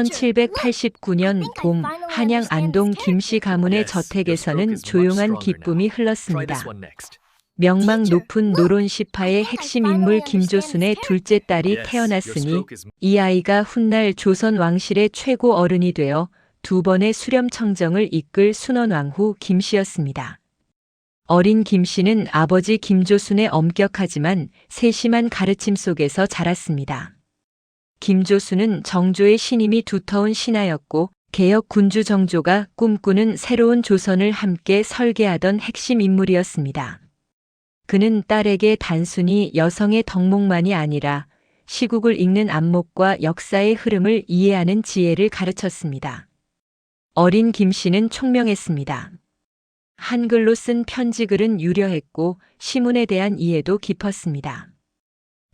1789년 봄 한양 안동 김씨 가문의 저택에서는 조용한 기쁨이 흘렀습니다. 명망 높은 노론시파의 핵심 인물 김조순의 둘째 딸이 태어났으니 이 아이가 훗날 조선 왕실의 최고 어른이 되어 두 번의 수렴청정을 이끌 순원왕후 김씨였습니다. 어린 김씨는 아버지 김조순의 엄격하지만 세심한 가르침 속에서 자랐습니다. 김조순은 정조의 신임이 두터운 신하였고 개혁 군주 정조가 꿈꾸는 새로운 조선을 함께 설계하던 핵심 인물이었습니다. 그는 딸에게 단순히 여성의 덕목만이 아니라 시국을 읽는 안목과 역사의 흐름을 이해하는 지혜를 가르쳤습니다. 어린 김씨는 총명했습니다. 한글로 쓴 편지글은 유려했고 시문에 대한 이해도 깊었습니다.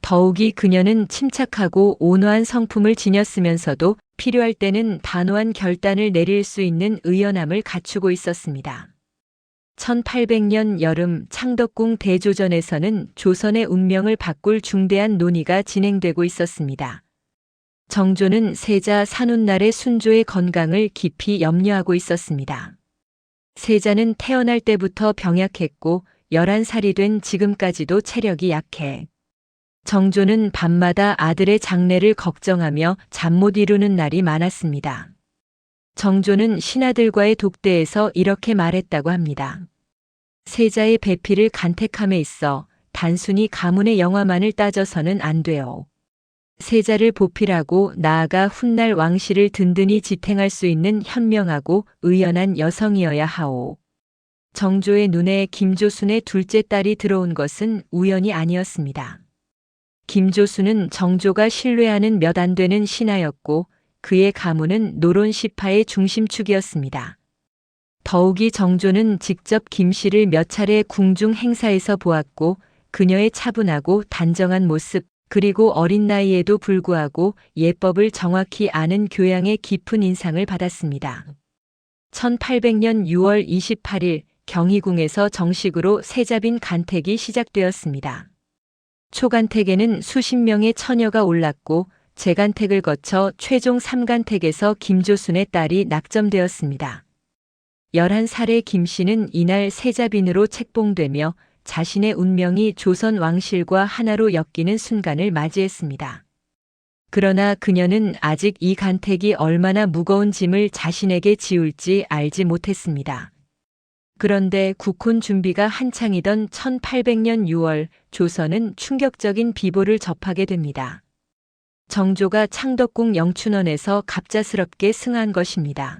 더욱이 그녀는 침착하고 온화한 성품을 지녔으면서도 필요할 때는 단호한 결단을 내릴 수 있는 의연함을 갖추고 있었습니다. 1800년 여름 창덕궁 대조전에서는 조선의 운명을 바꿀 중대한 논의가 진행되고 있었습니다. 정조는 세자 산훗날의 순조의 건강을 깊이 염려하고 있었습니다. 세자는 태어날 때부터 병약했고 11살이 된 지금까지도 체력이 약해. 정조는 밤마다 아들의 장례를 걱정하며 잠 못 이루는 날이 많았습니다. 정조는 신하들과의 독대에서 이렇게 말했다고 합니다. 세자의 배필을 간택함에 있어 단순히 가문의 영화만을 따져서는 안 돼요. 세자를 보필하고 나아가 훗날 왕실을 든든히 지탱할 수 있는 현명하고 의연한 여성이어야 하오. 정조의 눈에 김조순의 둘째 딸이 들어온 것은 우연이 아니었습니다. 김조순은 정조가 신뢰하는 몇 안 되는 신하였고 그의 가문은 노론시파의 중심축이었습니다. 더욱이 정조는 직접 김씨를 몇 차례 궁중 행사에서 보았고 그녀의 차분하고 단정한 모습 그리고 어린 나이에도 불구하고 예법을 정확히 아는 교양에 깊은 인상을 받았습니다. 1800년 6월 28일 경희궁에서 정식으로 세자빈 간택이 시작되었습니다. 초간택에는 수십 명의 처녀가 올랐고 재간택을 거쳐 최종 3간택에서 김조순의 딸이 낙점되었습니다. 11살의 김씨는 이날 세자빈으로 책봉되며 자신의 운명이 조선 왕실과 하나로 엮이는 순간을 맞이했습니다. 그러나 그녀는 아직 이 간택이 얼마나 무거운 짐을 자신에게 지울지 알지 못했습니다. 그런데 국혼 준비가 한창이던 1800년 6월 조선은 충격적인 비보를 접하게 됩니다. 정조가 창덕궁 영춘원에서 갑작스럽게 승한 것입니다.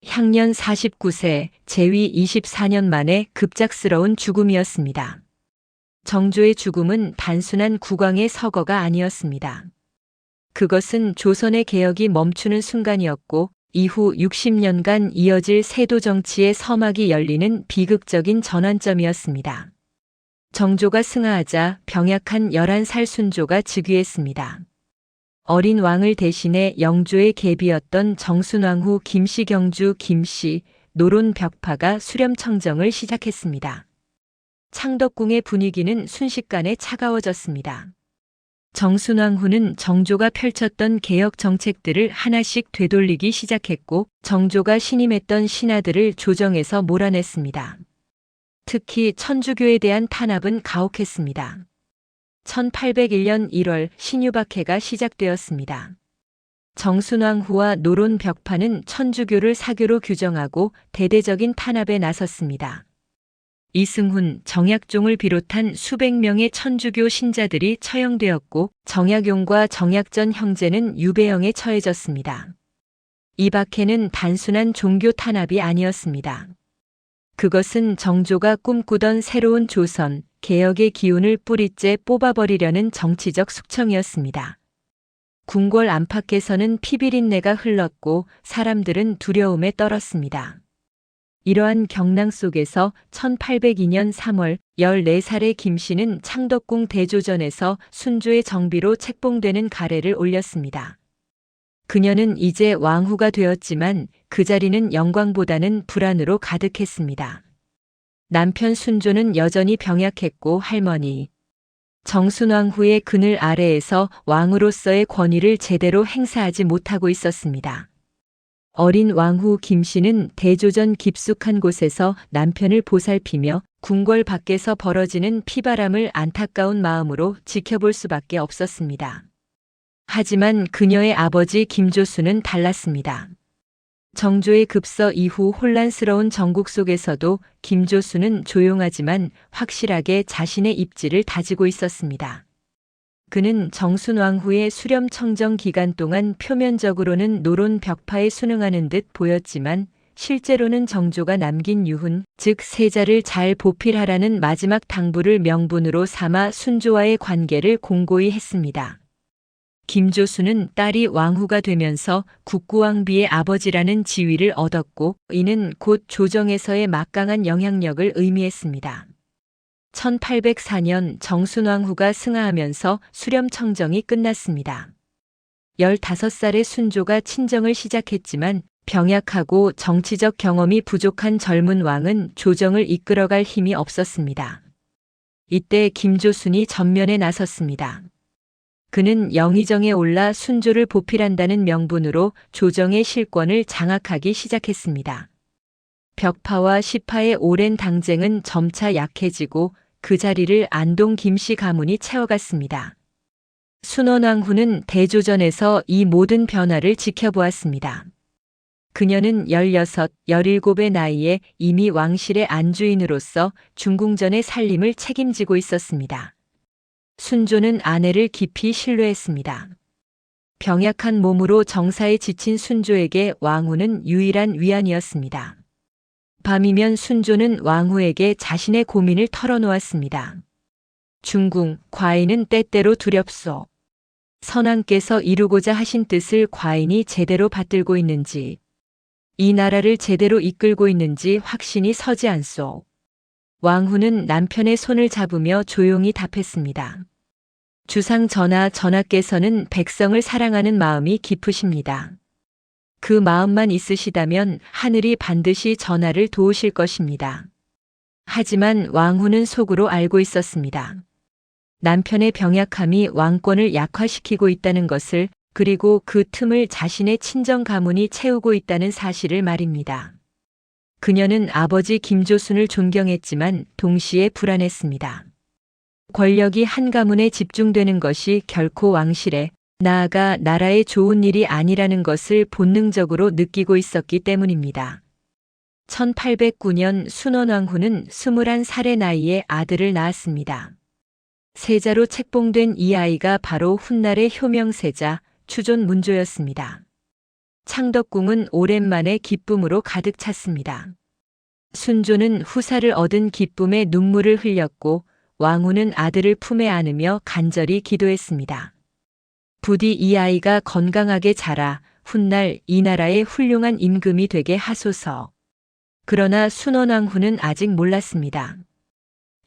향년 49세, 재위 24년 만에 급작스러운 죽음이었습니다. 정조의 죽음은 단순한 국왕의 서거가 아니었습니다. 그것은 조선의 개혁이 멈추는 순간이었고 이후 60년간 이어질 세도 정치의 서막이 열리는 비극적인 전환점이었습니다. 정조가 승하하자 병약한 11살 순조가 즉위했습니다. 어린 왕을 대신해 영조의 계비였던 정순왕후 김씨 경주 김씨 노론 벽파가 수렴청정을 시작했습니다. 창덕궁의 분위기는 순식간에 차가워졌습니다. 정순왕후는 정조가 펼쳤던 개혁 정책들을 하나씩 되돌리기 시작했고 정조가 신임했던 신하들을 조정에서 몰아냈습니다. 특히 천주교에 대한 탄압은 가혹했습니다. 1801년 1월 신유박해가 시작되었습니다. 정순왕후와 노론 벽파는 천주교를 사교로 규정하고 대대적인 탄압에 나섰습니다. 이승훈, 정약종을 비롯한 수백 명의 천주교 신자들이 처형되었고 정약용과 정약전 형제는 유배형에 처해졌습니다. 이 박해는 단순한 종교 탄압이 아니었습니다. 그것은 정조가 꿈꾸던 새로운 조선, 개혁의 기운을 뿌리째 뽑아버리려는 정치적 숙청이었습니다. 궁궐 안팎에서는 피비린내가 흘렀고 사람들은 두려움에 떨었습니다. 이러한 경랑 속에서 1802년 3월 14살의 김씨는 창덕궁 대조전에서 순조의 정비로 책봉되는 가래를 올렸습니다. 그녀는 이제 왕후가 되었지만 그 자리는 영광보다는 불안으로 가득했습니다. 남편 순조는 여전히 병약했고 할머니 정순왕후의 그늘 아래에서 왕으로서의 권위를 제대로 행사하지 못하고 있었습니다. 어린 왕후 김씨는 대조전 깊숙한 곳에서 남편을 보살피며 궁궐 밖에서 벌어지는 피바람을 안타까운 마음으로 지켜볼 수밖에 없었습니다. 하지만 그녀의 아버지 김조수는 달랐습니다. 정조의 급서 이후 혼란스러운 정국 속에서도 김조수는 조용하지만 확실하게 자신의 입지를 다지고 있었습니다. 그는 정순왕후의 수렴청정 기간 동안 표면적으로는 노론 벽파에 순응하는 듯 보였지만 실제로는 정조가 남긴 유훈, 즉 세자를 잘 보필하라는 마지막 당부를 명분으로 삼아 순조와의 관계를 공고히 했습니다. 김조수는 딸이 왕후가 되면서 국구왕비의 아버지라는 지위를 얻었고 이는 곧 조정에서의 막강한 영향력을 의미했습니다. 1804년 정순왕후가 승하하면서 수렴청정이 끝났습니다. 15살의 순조가 친정을 시작했지만 병약하고 정치적 경험이 부족한 젊은 왕은 조정을 이끌어갈 힘이 없었습니다. 이때 김조순이 전면에 나섰습니다. 그는 영의정에 올라 순조를 보필한다는 명분으로 조정의 실권을 장악하기 시작했습니다. 벽파와 시파의 오랜 당쟁은 점차 약해지고 그 자리를 안동 김씨 가문이 채워갔습니다. 순원왕후는 대조전에서 이 모든 변화를 지켜보았습니다. 그녀는 16, 17의 나이에 이미 왕실의 안주인으로서 중궁전의 살림을 책임지고 있었습니다. 순조는 아내를 깊이 신뢰했습니다. 병약한 몸으로 정사에 지친 순조에게 왕후는 유일한 위안이었습니다. 밤이면 순조는 왕후에게 자신의 고민을 털어놓았습니다. 중궁, 과인은 때때로 두렵소. 선왕께서 이루고자 하신 뜻을 과인이 제대로 받들고 있는지, 이 나라를 제대로 이끌고 있는지 확신이 서지 않소. 왕후는 남편의 손을 잡으며 조용히 답했습니다. 주상 전하께서는 백성을 사랑하는 마음이 깊으십니다. 그 마음만 있으시다면 하늘이 반드시 전하를 도우실 것입니다. 하지만 왕후는 속으로 알고 있었습니다. 남편의 병약함이 왕권을 약화시키고 있다는 것을, 그리고 그 틈을 자신의 친정 가문이 채우고 있다는 사실을 말입니다. 그녀는 아버지 김조순을 존경했지만 동시에 불안했습니다. 권력이 한 가문에 집중되는 것이 결코 왕실에, 나아가 나라에 좋은 일이 아니라는 것을 본능적으로 느끼고 있었기 때문입니다. 1809년 순원왕후는 21살의 나이에 아들을 낳았습니다. 세자로 책봉된 이 아이가 바로 훗날의 효명세자 추존 문조였습니다. 창덕궁은 오랜만에 기쁨으로 가득 찼습니다. 순조는 후사를 얻은 기쁨에 눈물을 흘렸고 왕후는 아들을 품에 안으며 간절히 기도했습니다. 부디 이 아이가 건강하게 자라 훗날 이 나라의 훌륭한 임금이 되게 하소서. 그러나 순원왕후는 아직 몰랐습니다.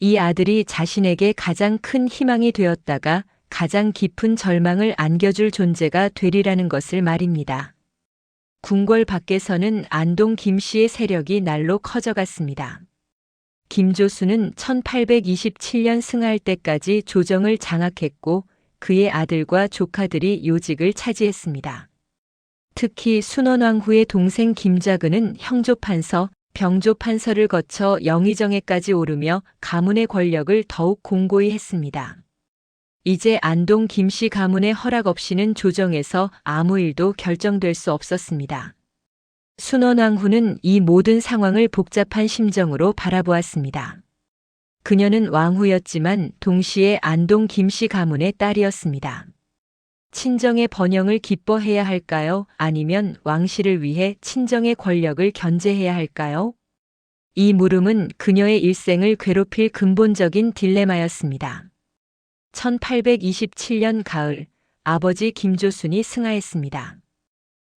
이 아들이 자신에게 가장 큰 희망이 되었다가 가장 깊은 절망을 안겨줄 존재가 되리라는 것을 말입니다. 궁궐 밖에서는 안동 김씨의 세력이 날로 커져갔습니다. 김조수는 1827년 승하할 때까지 조정을 장악했고 그의 아들과 조카들이 요직을 차지했습니다. 특히 순원왕후의 동생 김자근은 형조판서, 병조판서를 거쳐 영의정에까지 오르며 가문의 권력을 더욱 공고히 했습니다. 이제 안동 김씨 가문의 허락 없이는 조정에서 아무 일도 결정될 수 없었습니다. 순원왕후는 이 모든 상황을 복잡한 심정으로 바라보았습니다. 그녀는 왕후였지만 동시에 안동 김씨 가문의 딸이었습니다. 친정의 번영을 기뻐해야 할까요? 아니면 왕실을 위해 친정의 권력을 견제해야 할까요? 이 물음은 그녀의 일생을 괴롭힐 근본적인 딜레마였습니다. 1827년 가을, 아버지 김조순이 승하했습니다.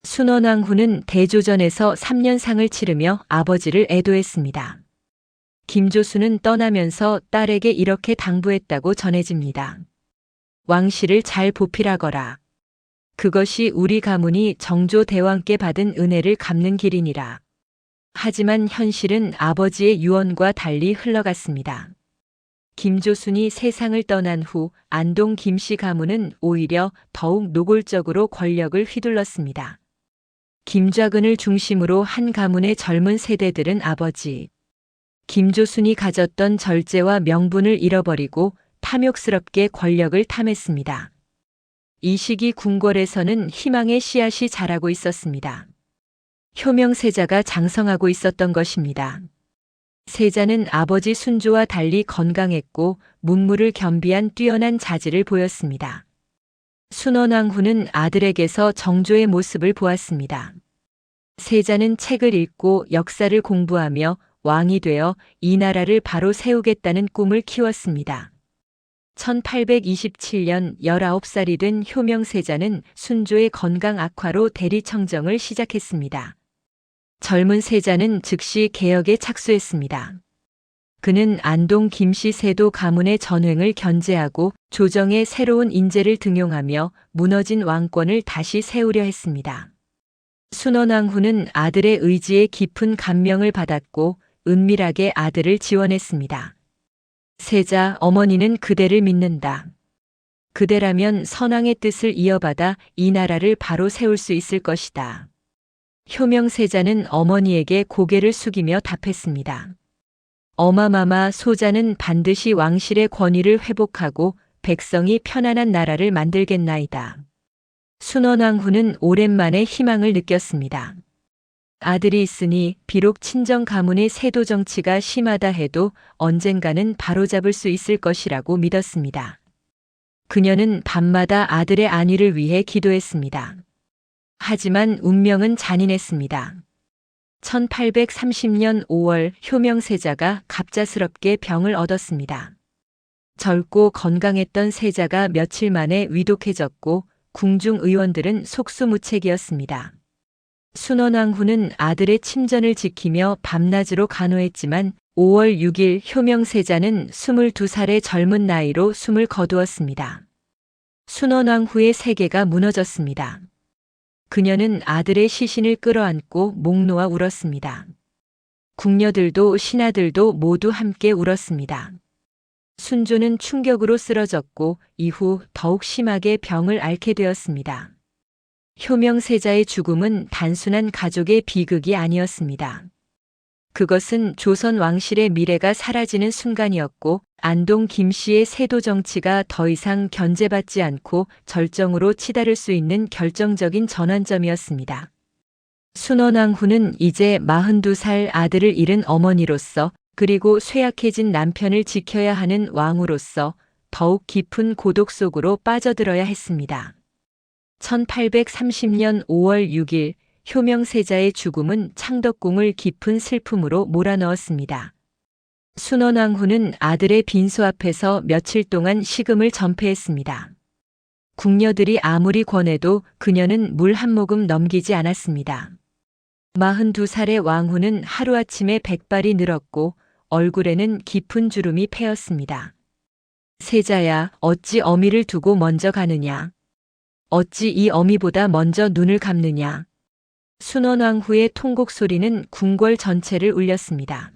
순원왕후는 대조전에서 3년상을 치르며 아버지를 애도했습니다. 김조순은 떠나면서 딸에게 이렇게 당부했다고 전해집니다. 왕실을 잘 보필하거라. 그것이 우리 가문이 정조 대왕께 받은 은혜를 갚는 길이니라. 하지만 현실은 아버지의 유언과 달리 흘러갔습니다. 김조순이 세상을 떠난 후 안동 김씨 가문은 오히려 더욱 노골적으로 권력을 휘둘렀습니다. 김좌근을 중심으로 한 가문의 젊은 세대들은 아버지 김조순이 가졌던 절제와 명분을 잃어버리고 탐욕스럽게 권력을 탐했습니다. 이 시기 궁궐에서는 희망의 씨앗이 자라고 있었습니다. 효명세자가 장성하고 있었던 것입니다. 세자는 아버지 순조와 달리 건강했고 문무를 겸비한 뛰어난 자질을 보였습니다. 순원왕후는 아들에게서 정조의 모습을 보았습니다. 세자는 책을 읽고 역사를 공부하며 왕이 되어 이 나라를 바로 세우겠다는 꿈을 키웠습니다. 1827년 19살이 된 효명세자는 순조의 건강 악화로 대리청정을 시작했습니다. 젊은 세자는 즉시 개혁에 착수했습니다. 그는 안동 김씨 세도 가문의 전횡을 견제하고 조정에 새로운 인재를 등용하며 무너진 왕권을 다시 세우려 했습니다. 순원왕후는 아들의 의지에 깊은 감명을 받았고 은밀하게 아들을 지원했습니다. 세자, 어머니는 그대를 믿는다. 그대라면 선왕의 뜻을 이어받아 이 나라를 바로 세울 수 있을 것이다. 효명세자는 어머니에게 고개를 숙이며 답했습니다. 어마마마, 소자는 반드시 왕실의 권위를 회복하고 백성이 편안한 나라를 만들겠나이다. 순원왕후는 오랜만에 희망을 느꼈습니다. 아들이 있으니 비록 친정 가문의 세도 정치가 심하다 해도 언젠가는 바로잡을 수 있을 것이라고 믿었습니다. 그녀는 밤마다 아들의 안위를 위해 기도했습니다. 하지만 운명은 잔인했습니다. 1830년 5월 효명세자가 갑작스럽게 병을 얻었습니다. 젊고 건강했던 세자가 며칠 만에 위독해졌고 궁중 의원들은 속수무책이었습니다. 순원왕후는 아들의 침전을 지키며 밤낮으로 간호했지만 5월 6일 효명세자는 22살의 젊은 나이로 숨을 거두었습니다. 순원왕후의 세계가 무너졌습니다. 그녀는 아들의 시신을 끌어안고 목 놓아 울었습니다. 궁녀들도 신하들도 모두 함께 울었습니다. 순조는 충격으로 쓰러졌고 이후 더욱 심하게 병을 앓게 되었습니다. 효명세자의 죽음은 단순한 가족의 비극이 아니었습니다. 그것은 조선 왕실의 미래가 사라지는 순간이었고 안동 김씨의 세도 정치가 더 이상 견제받지 않고 절정으로 치달을 수 있는 결정적인 전환점이었습니다. 순원왕후는 이제 42살 아들을 잃은 어머니로서 그리고 쇠약해진 남편을 지켜야 하는 왕으로서 더욱 깊은 고독 속으로 빠져들어야 했습니다. 1830년 5월 6일 효명세자의 죽음은 창덕궁을 깊은 슬픔으로 몰아넣었습니다. 순원왕후는 아들의 빈소 앞에서 며칠 동안 식음을 전폐했습니다. 궁녀들이 아무리 권해도 그녀는 물 한 모금 넘기지 않았습니다. 42살의 왕후는 하루아침에 백발이 늘었고 얼굴에는 깊은 주름이 패였습니다. 세자야, 어찌 어미를 두고 먼저 가느냐? 어찌 이 어미보다 먼저 눈을 감느냐? 순원왕후의 통곡 소리는 궁궐 전체를 울렸습니다.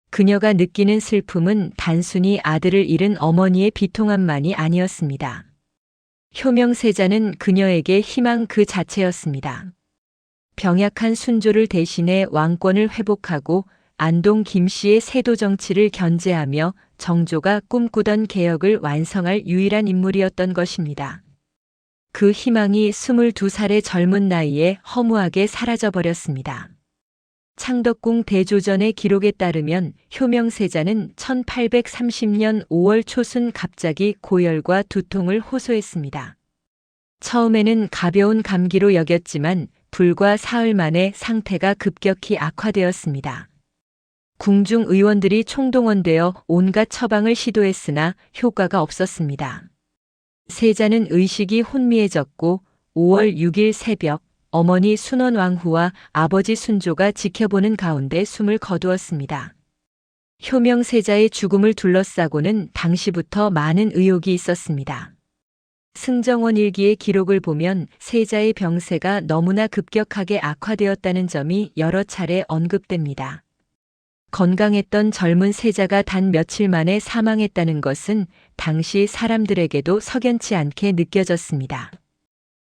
그녀가 느끼는 슬픔은 단순히 아들을 잃은 어머니의 비통함만이 아니었습니다. 효명세자는 그녀에게 희망 그 자체였습니다. 병약한 순조를 대신해 왕권을 회복하고 안동 김씨의 세도 정치를 견제하며 정조가 꿈꾸던 개혁을 완성할 유일한 인물이었던 것입니다. 그 희망이 22살의 젊은 나이에 허무하게 사라져버렸습니다. 창덕궁 대조전의 기록에 따르면 효명세자는 1830년 5월 초순 갑자기 고열과 두통을 호소했습니다. 처음에는 가벼운 감기로 여겼지만 불과 사흘 만에 상태가 급격히 악화되었습니다. 궁중 의원들이 총동원되어 온갖 처방을 시도했으나 효과가 없었습니다. 세자는 의식이 혼미해졌고 5월 6일 새벽 어머니 순원왕후와 아버지 순조가 지켜보는 가운데 숨을 거두었습니다. 효명세자의 죽음을 둘러싸고는 당시부터 많은 의혹이 있었습니다. 승정원 일기의 기록을 보면 세자의 병세가 너무나 급격하게 악화되었다는 점이 여러 차례 언급됩니다. 건강했던 젊은 세자가 단 며칠 만에 사망했다는 것은 당시 사람들에게도 석연치 않게 느껴졌습니다.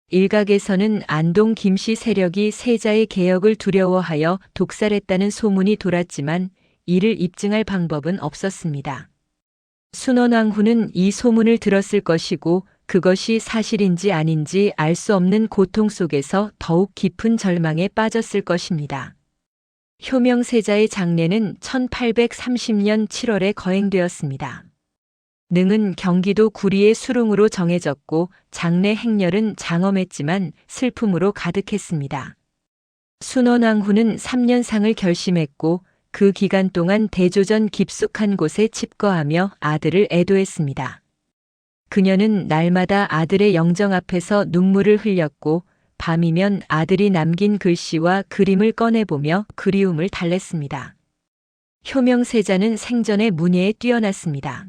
일각에서는 안동 김씨 세력이 세자의 개혁을 두려워하여 독살했다는 소문이 돌았지만 이를 입증할 방법은 없었습니다. 순원왕후는 이 소문을 들었을 것이고 그것이 사실인지 아닌지 알 수 없는 고통 속에서 더욱 깊은 절망에 빠졌을 것입니다. 효명세자의 장례는 1830년 7월에 거행되었습니다. 능은 경기도 구리의 수릉으로 정해졌고 장례 행렬은 장엄했지만 슬픔으로 가득했습니다. 순원왕후는 3년상을 결심했고 그 기간 동안 대조전 깊숙한 곳에 칩거하며 아들을 애도했습니다. 그녀는 날마다 아들의 영정 앞에서 눈물을 흘렸고 밤이면 아들이 남긴 글씨와 그림을 꺼내보며 그리움을 달랬습니다. 효명세자는 생전에 문예에 뛰어났습니다.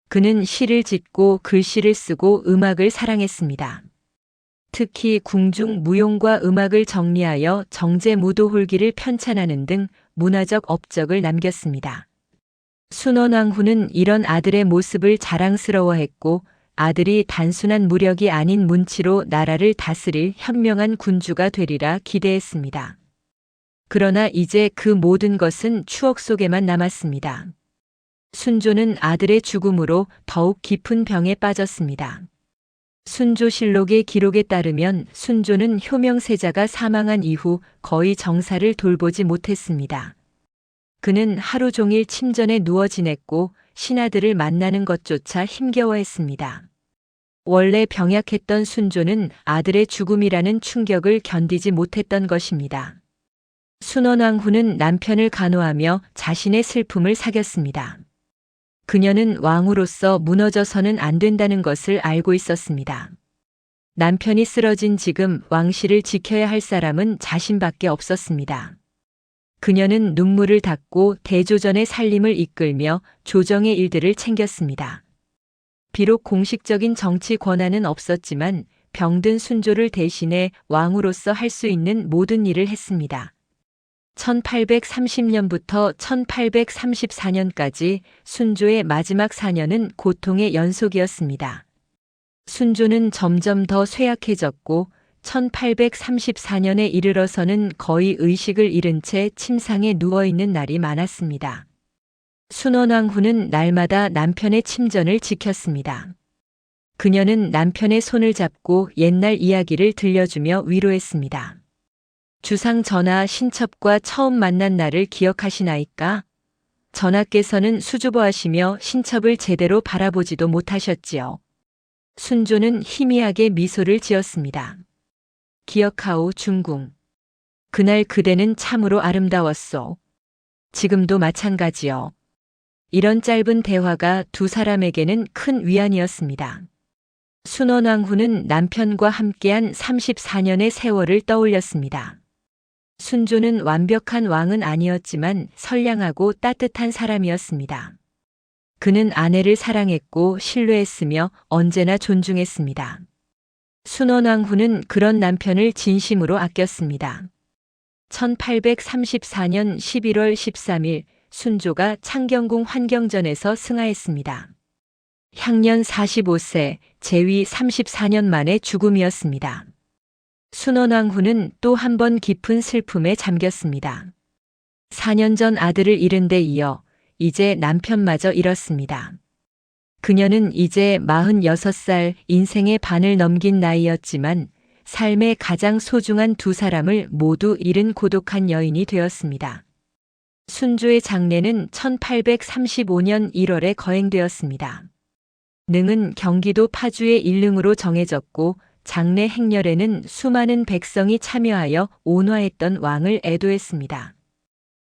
그는 시를 짓고 글씨를 쓰고 음악을 사랑했습니다. 특히 궁중 무용과 음악을 정리하여 정제무도홀기를 편찬하는 등 문화적 업적을 남겼습니다. 순원왕후는 이런 아들의 모습을 자랑스러워했고 아들이 단순한 무력이 아닌 문치로 나라를 다스릴 현명한 군주가 되리라 기대했습니다. 그러나 이제 그 모든 것은 추억 속에만 남았습니다. 순조는 아들의 죽음으로 더욱 깊은 병에 빠졌습니다. 순조실록의 기록에 따르면 순조는 효명세자가 사망한 이후 거의 정사를 돌보지 못했습니다. 그는 하루 종일 침전에 누워 지냈고 신하들을 만나는 것조차 힘겨워했습니다. 원래 병약했던 순조는 아들의 죽음이라는 충격을 견디지 못했던 것입니다. 순원왕후는 남편을 간호하며 자신의 슬픔을 사겼습니다. 그녀는 왕으로서 무너져서는 안 된다는 것을 알고 있었습니다. 남편이 쓰러진 지금 왕실을 지켜야 할 사람은 자신밖에 없었습니다. 그녀는 눈물을 닦고 대조전의 살림을 이끌며 조정의 일들을 챙겼습니다. 비록 공식적인 정치 권한은 없었지만 병든 순조를 대신해 왕으로서 할 수 있는 모든 일을 했습니다. 1830년부터 1834년까지 순조의 마지막 4년은 고통의 연속이었습니다. 순조는 점점 더 쇠약해졌고 1834년에 이르러서는 거의 의식을 잃은 채 침상에 누워있는 날이 많았습니다. 순원왕후는 날마다 남편의 침전을 지켰습니다. 그녀는 남편의 손을 잡고 옛날 이야기를 들려주며 위로했습니다. 주상 전하 신첩과 처음 만난 날을 기억하시나이까? 전하께서는 수줍어하시며 신첩을 제대로 바라보지도 못하셨지요. 순조는 희미하게 미소를 지었습니다. 기억하오 중궁. 그날 그대는 참으로 아름다웠소. 지금도 마찬가지요. 이런 짧은 대화가 두 사람에게는 큰 위안이었습니다. 순원왕후는 남편과 함께한 34년의 세월을 떠올렸습니다. 순조는 완벽한 왕은 아니었지만 선량하고 따뜻한 사람이었습니다. 그는 아내를 사랑했고 신뢰했으며 언제나 존중했습니다. 순원왕후는 그런 남편을 진심으로 아꼈습니다. 1834년 11월 13일 순조가 창경궁 환경전에서 승하했습니다. 향년 45세, 재위 34년 만의 죽음이었습니다. 순원왕후는 또 한 번 깊은 슬픔에 잠겼습니다. 4년 전 아들을 잃은 데 이어 이제 남편마저 잃었습니다. 그녀는 이제 46살 인생의 반을 넘긴 나이였지만 삶의 가장 소중한 두 사람을 모두 잃은 고독한 여인이 되었습니다. 순조의 장례는 1835년 1월에 거행되었습니다. 능은 경기도 파주의 일릉으로 정해졌고 장례 행렬에는 수많은 백성이 참여하여 온화했던 왕을 애도했습니다.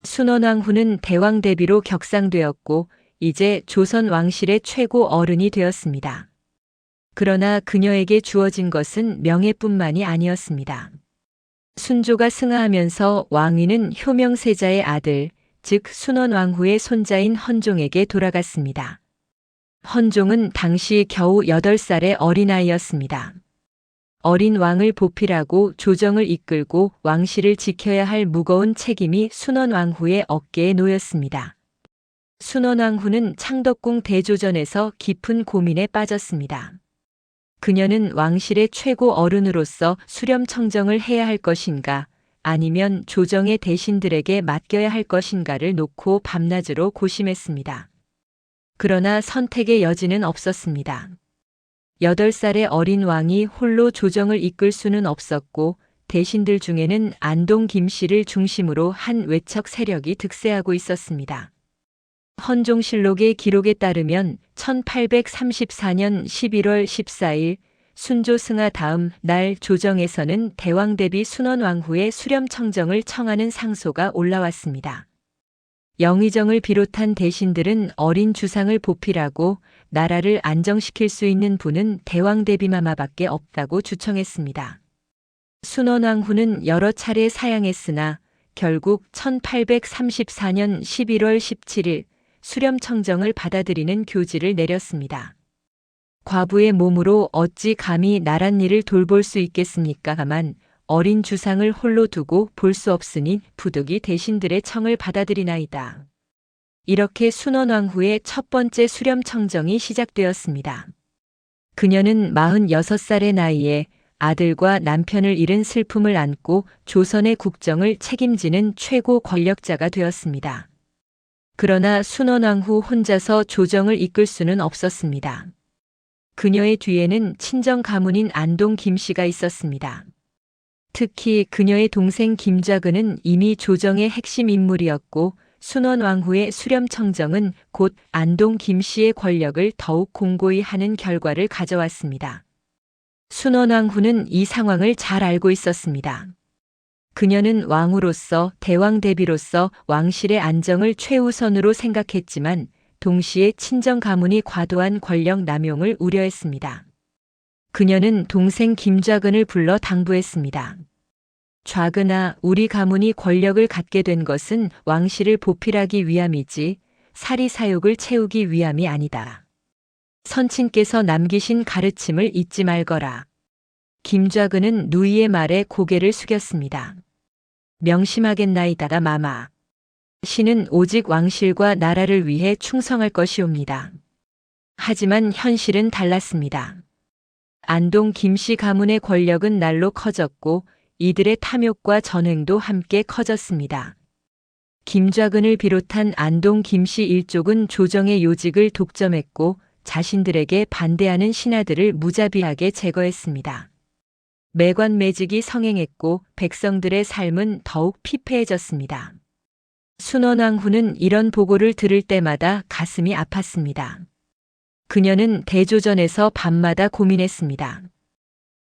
순원왕후는 대왕 대비로 격상되었고 이제 조선 왕실의 최고 어른이 되었습니다. 그러나 그녀에게 주어진 것은 명예뿐만이 아니었습니다. 순조가 승하하면서 왕위는 효명세자의 아들, 즉 순원왕후의 손자인 헌종에게 돌아갔습니다. 헌종은 당시 겨우 8살의 어린아이였습니다. 어린 왕을 보필하고 조정을 이끌고 왕실을 지켜야 할 무거운 책임이 순원왕후의 어깨에 놓였습니다. 순원왕후는 창덕궁 대조전에서 깊은 고민에 빠졌습니다. 그녀는 왕실의 최고 어른으로서 수렴청정을 해야 할 것인가, 아니면 조정의 대신들에게 맡겨야 할 것인가를 놓고 밤낮으로 고심했습니다. 그러나 선택의 여지는 없었습니다. 8살의 어린 왕이 홀로 조정을 이끌 수는 없었고, 대신들 중에는 안동 김씨를 중심으로 한 외척 세력이 득세하고 있었습니다. 헌종실록의 기록에 따르면 1834년 11월 14일 순조 승하 다음 날 조정에서는 대왕 대비 순원왕후의 수렴청정을 청하는 상소가 올라왔습니다. 영의정을 비롯한 대신들은 어린 주상을 보필하고 나라를 안정시킬 수 있는 분은 대왕 대비마마밖에 없다고 주청했습니다. 순원왕후는 여러 차례 사양했으나 결국 1834년 11월 17일 수렴청정을 받아들이는 교지를 내렸습니다. 과부의 몸으로 어찌 감히 나란 일을 돌볼 수 있겠습니까? 다만 어린 주상을 홀로 두고 볼 수 없으니 부득이 대신들의 청을 받아들이나이다. 이렇게 순원왕후의 첫 번째 수렴청정이 시작되었습니다. 그녀는 46살의 나이에 아들과 남편을 잃은 슬픔을 안고 조선의 국정을 책임지는 최고 권력자가 되었습니다. 그러나 순원왕후 혼자서 조정을 이끌 수는 없었습니다. 그녀의 뒤에는 친정 가문인 안동 김씨가 있었습니다. 특히 그녀의 동생 김좌근은 이미 조정의 핵심 인물이었고 순원왕후의 수렴청정은 곧 안동 김씨의 권력을 더욱 공고히 하는 결과를 가져왔습니다. 순원왕후는 이 상황을 잘 알고 있었습니다. 그녀는 왕으로서 대왕 대비로서 왕실의 안정을 최우선으로 생각했지만 동시에 친정 가문이 과도한 권력 남용을 우려했습니다. 그녀는 동생 김좌근을 불러 당부했습니다. 좌근아, 우리 가문이 권력을 갖게 된 것은 왕실을 보필하기 위함이지 사리사욕을 채우기 위함이 아니다. 선친께서 남기신 가르침을 잊지 말거라. 김좌근은 누이의 말에 고개를 숙였습니다. 명심하겠나이다가 마마. 신은 오직 왕실과 나라를 위해 충성할 것이옵니다. 하지만 현실은 달랐습니다. 안동 김씨 가문의 권력은 날로 커졌고 이들의 탐욕과 전횡도 함께 커졌습니다. 김좌근을 비롯한 안동 김씨 일족은 조정의 요직을 독점했고 자신들에게 반대하는 신하들을 무자비하게 제거했습니다. 매관매직이 성행했고 백성들의 삶은 더욱 피폐해졌습니다. 순원왕후는 이런 보고를 들을 때마다 가슴이 아팠습니다. 그녀는 대조전에서 밤마다 고민했습니다.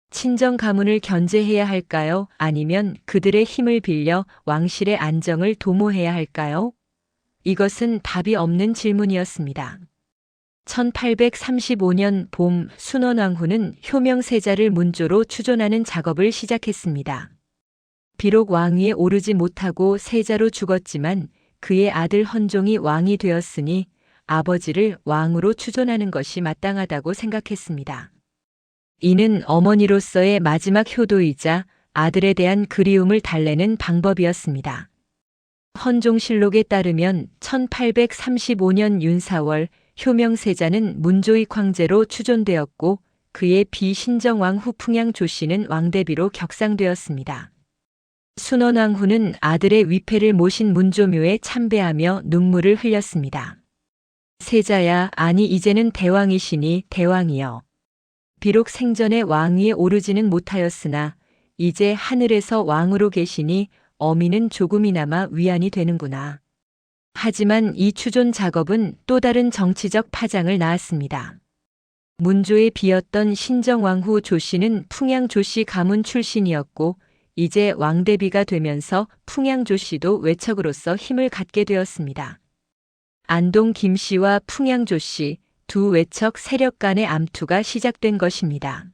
친정 가문을 견제해야 할까요? 아니면 그들의 힘을 빌려 왕실의 안정을 도모해야 할까요? 이것은 답이 없는 질문이었습니다. 1835년 봄 순원왕후는 효명세자를 문조로 추존하는 작업을 시작했습니다. 비록 왕위에 오르지 못하고 세자로 죽었지만 그의 아들 헌종이 왕이 되었으니 아버지를 왕으로 추존하는 것이 마땅하다고 생각했습니다. 이는 어머니로서의 마지막 효도이자 아들에 대한 그리움을 달래는 방법이었습니다. 헌종실록에 따르면 1835년 윤사월 효명세자는 문조의 황제로 추존되었고 그의 비신정왕 후풍양 조씨는 왕대비로 격상되었습니다. 순원왕후는 아들의 위패를 모신 문조묘에 참배하며 눈물을 흘렸습니다. 세자야, 아니 이제는 대왕이시니 대왕이여. 비록 생전에 왕위에 오르지는 못하였으나 이제 하늘에서 왕으로 계시니 어미는 조금이나마 위안이 되는구나. 하지만 이 추존 작업은 또 다른 정치적 파장을 낳았습니다. 문조에 비었던 신정왕후 조씨는 풍양 조씨 가문 출신이었고 이제 왕대비가 되면서 풍양 조씨도 외척으로서 힘을 갖게 되었습니다. 안동 김씨와 풍양 조씨 두 외척 세력 간의 암투가 시작된 것입니다.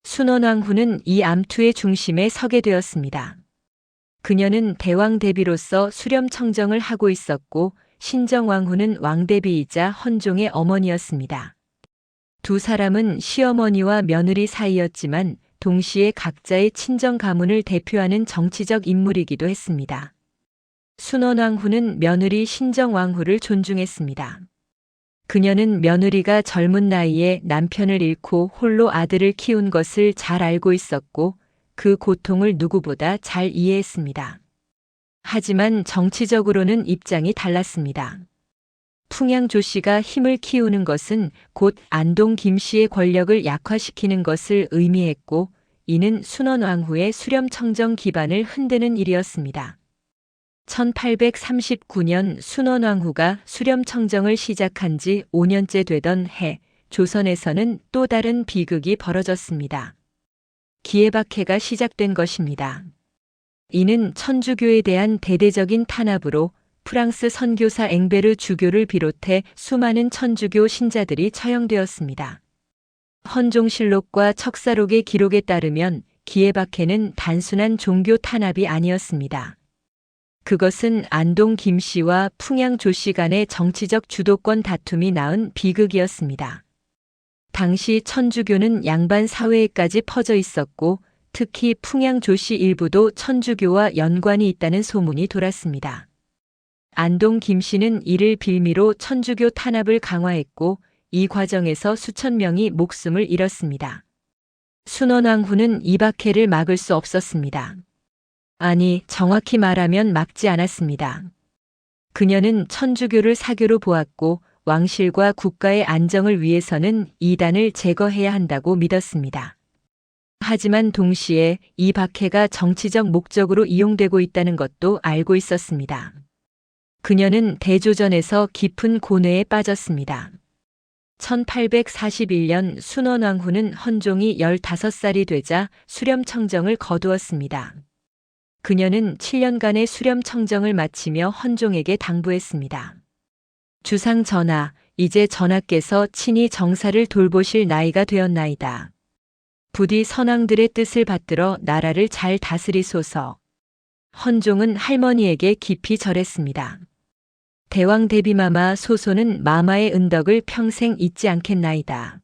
순원왕후는 이 암투의 중심에 서게 되었습니다. 그녀는 대왕 대비로서 수렴청정을 하고 있었고 신정왕후는 왕대비이자 헌종의 어머니였습니다. 두 사람은 시어머니와 며느리 사이였지만 동시에 각자의 친정 가문을 대표하는 정치적 인물이기도 했습니다. 순원왕후는 며느리 신정왕후를 존중했습니다. 그녀는 며느리가 젊은 나이에 남편을 잃고 홀로 아들을 키운 것을 잘 알고 있었고 그 고통을 누구보다 잘 이해했습니다. 하지만 정치적으로는 입장이 달랐습니다. 풍양 조씨가 힘을 키우는 것은 곧 안동 김씨의 권력을 약화시키는 것을 의미했고 이는 순원왕후의 수렴청정 기반을 흔드는 일이었습니다. 1839년 순원왕후가 수렴청정을 시작한 지 5년째 되던 해 조선에서는 또 다른 비극이 벌어졌습니다. 기해박해가 시작된 것입니다. 이는 천주교에 대한 대대적인 탄압으로 프랑스 선교사 앵베르 주교를 비롯해 수많은 천주교 신자들이 처형되었습니다. 헌종실록과 척사록의 기록에 따르면 기해박해는 단순한 종교 탄압이 아니었습니다. 그것은 안동 김씨와 풍양 조씨 간의 정치적 주도권 다툼이 낳은 비극이었습니다. 당시 천주교는 양반 사회에까지 퍼져 있었고 특히 풍양 조씨 일부도 천주교와 연관이 있다는 소문이 돌았습니다. 안동 김씨는 이를 빌미로 천주교 탄압을 강화했고 이 과정에서 수천 명이 목숨을 잃었습니다. 순원왕후는 이 박해를 막을 수 없었습니다. 아니, 정확히 말하면 막지 않았습니다. 그녀는 천주교를 사교로 보았고 왕실과 국가의 안정을 위해서는 이단을 제거해야 한다고 믿었습니다. 하지만 동시에 이 박해가 정치적 목적으로 이용되고 있다는 것도 알고 있었습니다. 그녀는 대조전에서 깊은 고뇌에 빠졌습니다. 1841년 순원왕후는 헌종이 15살이 되자 수렴청정을 거두었습니다. 그녀는 7년간의 수렴청정을 마치며 헌종에게 당부했습니다. 주상 전하, 이제 전하께서 친히 정사를 돌보실 나이가 되었나이다. 부디 선왕들의 뜻을 받들어 나라를 잘 다스리소서. 헌종은 할머니에게 깊이 절했습니다. 대왕 대비마마 소소는 마마의 은덕을 평생 잊지 않겠나이다.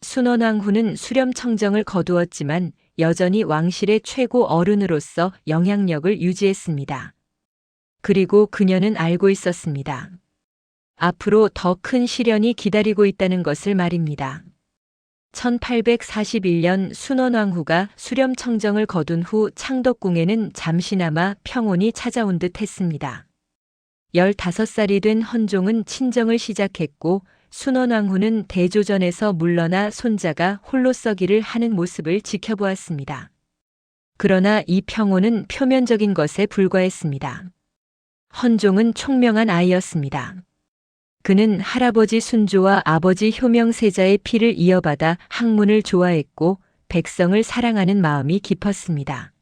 순원왕후는 수렴청정을 거두었지만 여전히 왕실의 최고 어른으로서 영향력을 유지했습니다. 그리고 그녀는 알고 있었습니다. 앞으로 더 큰 시련이 기다리고 있다는 것을 말입니다. 1841년 순원왕후가 수렴청정을 거둔 후 창덕궁에는 잠시나마 평온이 찾아온 듯 했습니다. 15살이 된 헌종은 친정을 시작했고 순원왕후는 대조전에서 물러나 손자가 홀로 서기를 하는 모습을 지켜보았습니다. 그러나 이 평온은 표면적인 것에 불과했습니다. 헌종은 총명한 아이였습니다. 그는 할아버지 순조와 아버지 효명세자의 피를 이어받아 학문을 좋아했고 백성을 사랑하는 마음이 깊었습니다.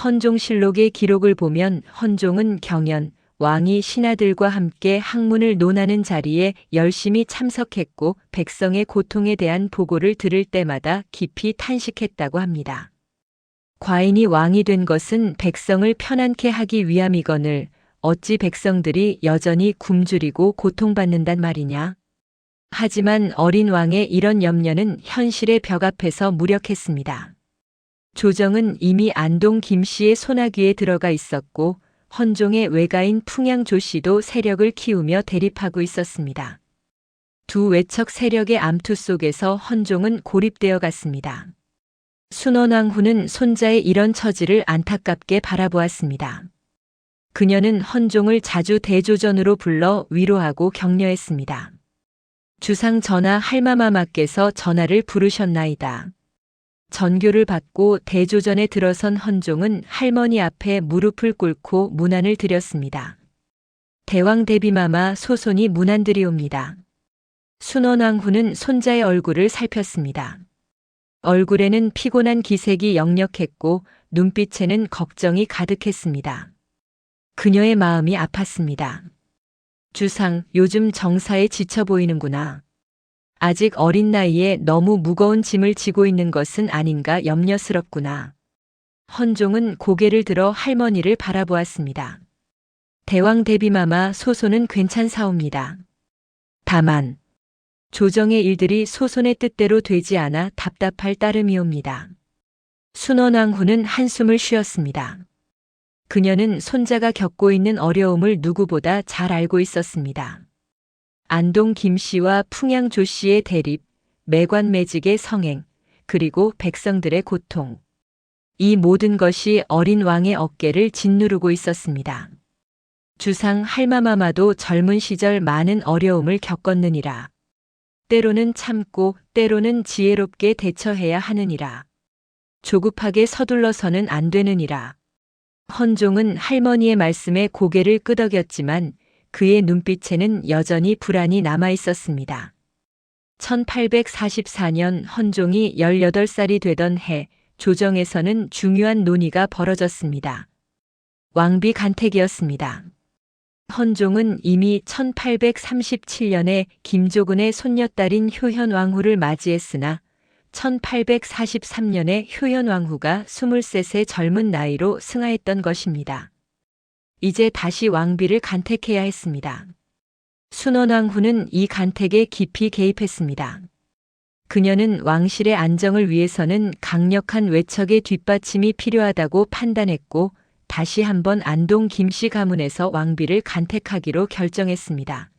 헌종실록의 기록을 보면 헌종은 경연, 왕이 신하들과 함께 학문을 논하는 자리에 열심히 참석했고 백성의 고통에 대한 보고를 들을 때마다 깊이 탄식했다고 합니다. 과인이 왕이 된 것은 백성을 편안케 하기 위함이거늘 어찌 백성들이 여전히 굶주리고 고통받는단 말이냐. 하지만 어린 왕의 이런 염려는 현실의 벽 앞에서 무력했습니다. 조정은 이미 안동 김씨의 손아귀에 들어가 있었고 헌종의 외가인 풍양 조씨도 세력을 키우며 대립하고 있었습니다. 두 외척 세력의 암투 속에서 헌종은 고립되어 갔습니다. 순원왕후는 손자의 이런 처지를 안타깝게 바라보았습니다. 그녀는 헌종을 자주 대조전으로 불러 위로하고 격려했습니다. 주상 전하 할마마마께서 전하를 부르셨나이다. 전교를 받고 대조전에 들어선 헌종은 할머니 앞에 무릎을 꿇고 문안을 드렸습니다. 대왕 대비마마 소손이 문안드리옵니다. 순원왕후는 손자의 얼굴을 살폈습니다. 얼굴에는 피곤한 기색이 역력했고 눈빛에는 걱정이 가득했습니다. 그녀의 마음이 아팠습니다. 주상, 요즘 정사에 지쳐 보이는구나. 아직 어린 나이에 너무 무거운 짐을 지고 있는 것은 아닌가 염려스럽구나. 헌종은 고개를 들어 할머니를 바라보았습니다. 대왕 대비마마 소손은 괜찮사옵니다. 다만 조정의 일들이 소손의 뜻대로 되지 않아 답답할 따름이옵니다. 순원왕후는 한숨을 쉬었습니다. 그녀는 손자가 겪고 있는 어려움을 누구보다 잘 알고 있었습니다. 안동 김씨와 풍양 조씨의 대립, 매관매직의 성행, 그리고 백성들의 고통. 이 모든 것이 어린 왕의 어깨를 짓누르고 있었습니다. 주상 할마마마도 젊은 시절 많은 어려움을 겪었느니라. 때로는 참고 때로는 지혜롭게 대처해야 하느니라. 조급하게 서둘러서는 안 되느니라. 헌종은 할머니의 말씀에 고개를 끄덕였지만 그의 눈빛에는 여전히 불안이 남아 있었습니다. 1844년 헌종이 18살이 되던 해 조정에서는 중요한 논의가 벌어졌습니다. 왕비 간택이었습니다. 헌종은 이미 1837년에 김조근의 손녀딸인 효현왕후를 맞이했으나 1843년에 효현왕후가 23세 젊은 나이로 승하했던 것입니다. 이제 다시 왕비를 간택해야 했습니다. 순원왕후는 이 간택에 깊이 개입했습니다. 그녀는 왕실의 안정을 위해서는 강력한 외척의 뒷받침이 필요하다고 판단했고 다시 한번 안동 김씨 가문에서 왕비를 간택하기로 결정했습니다.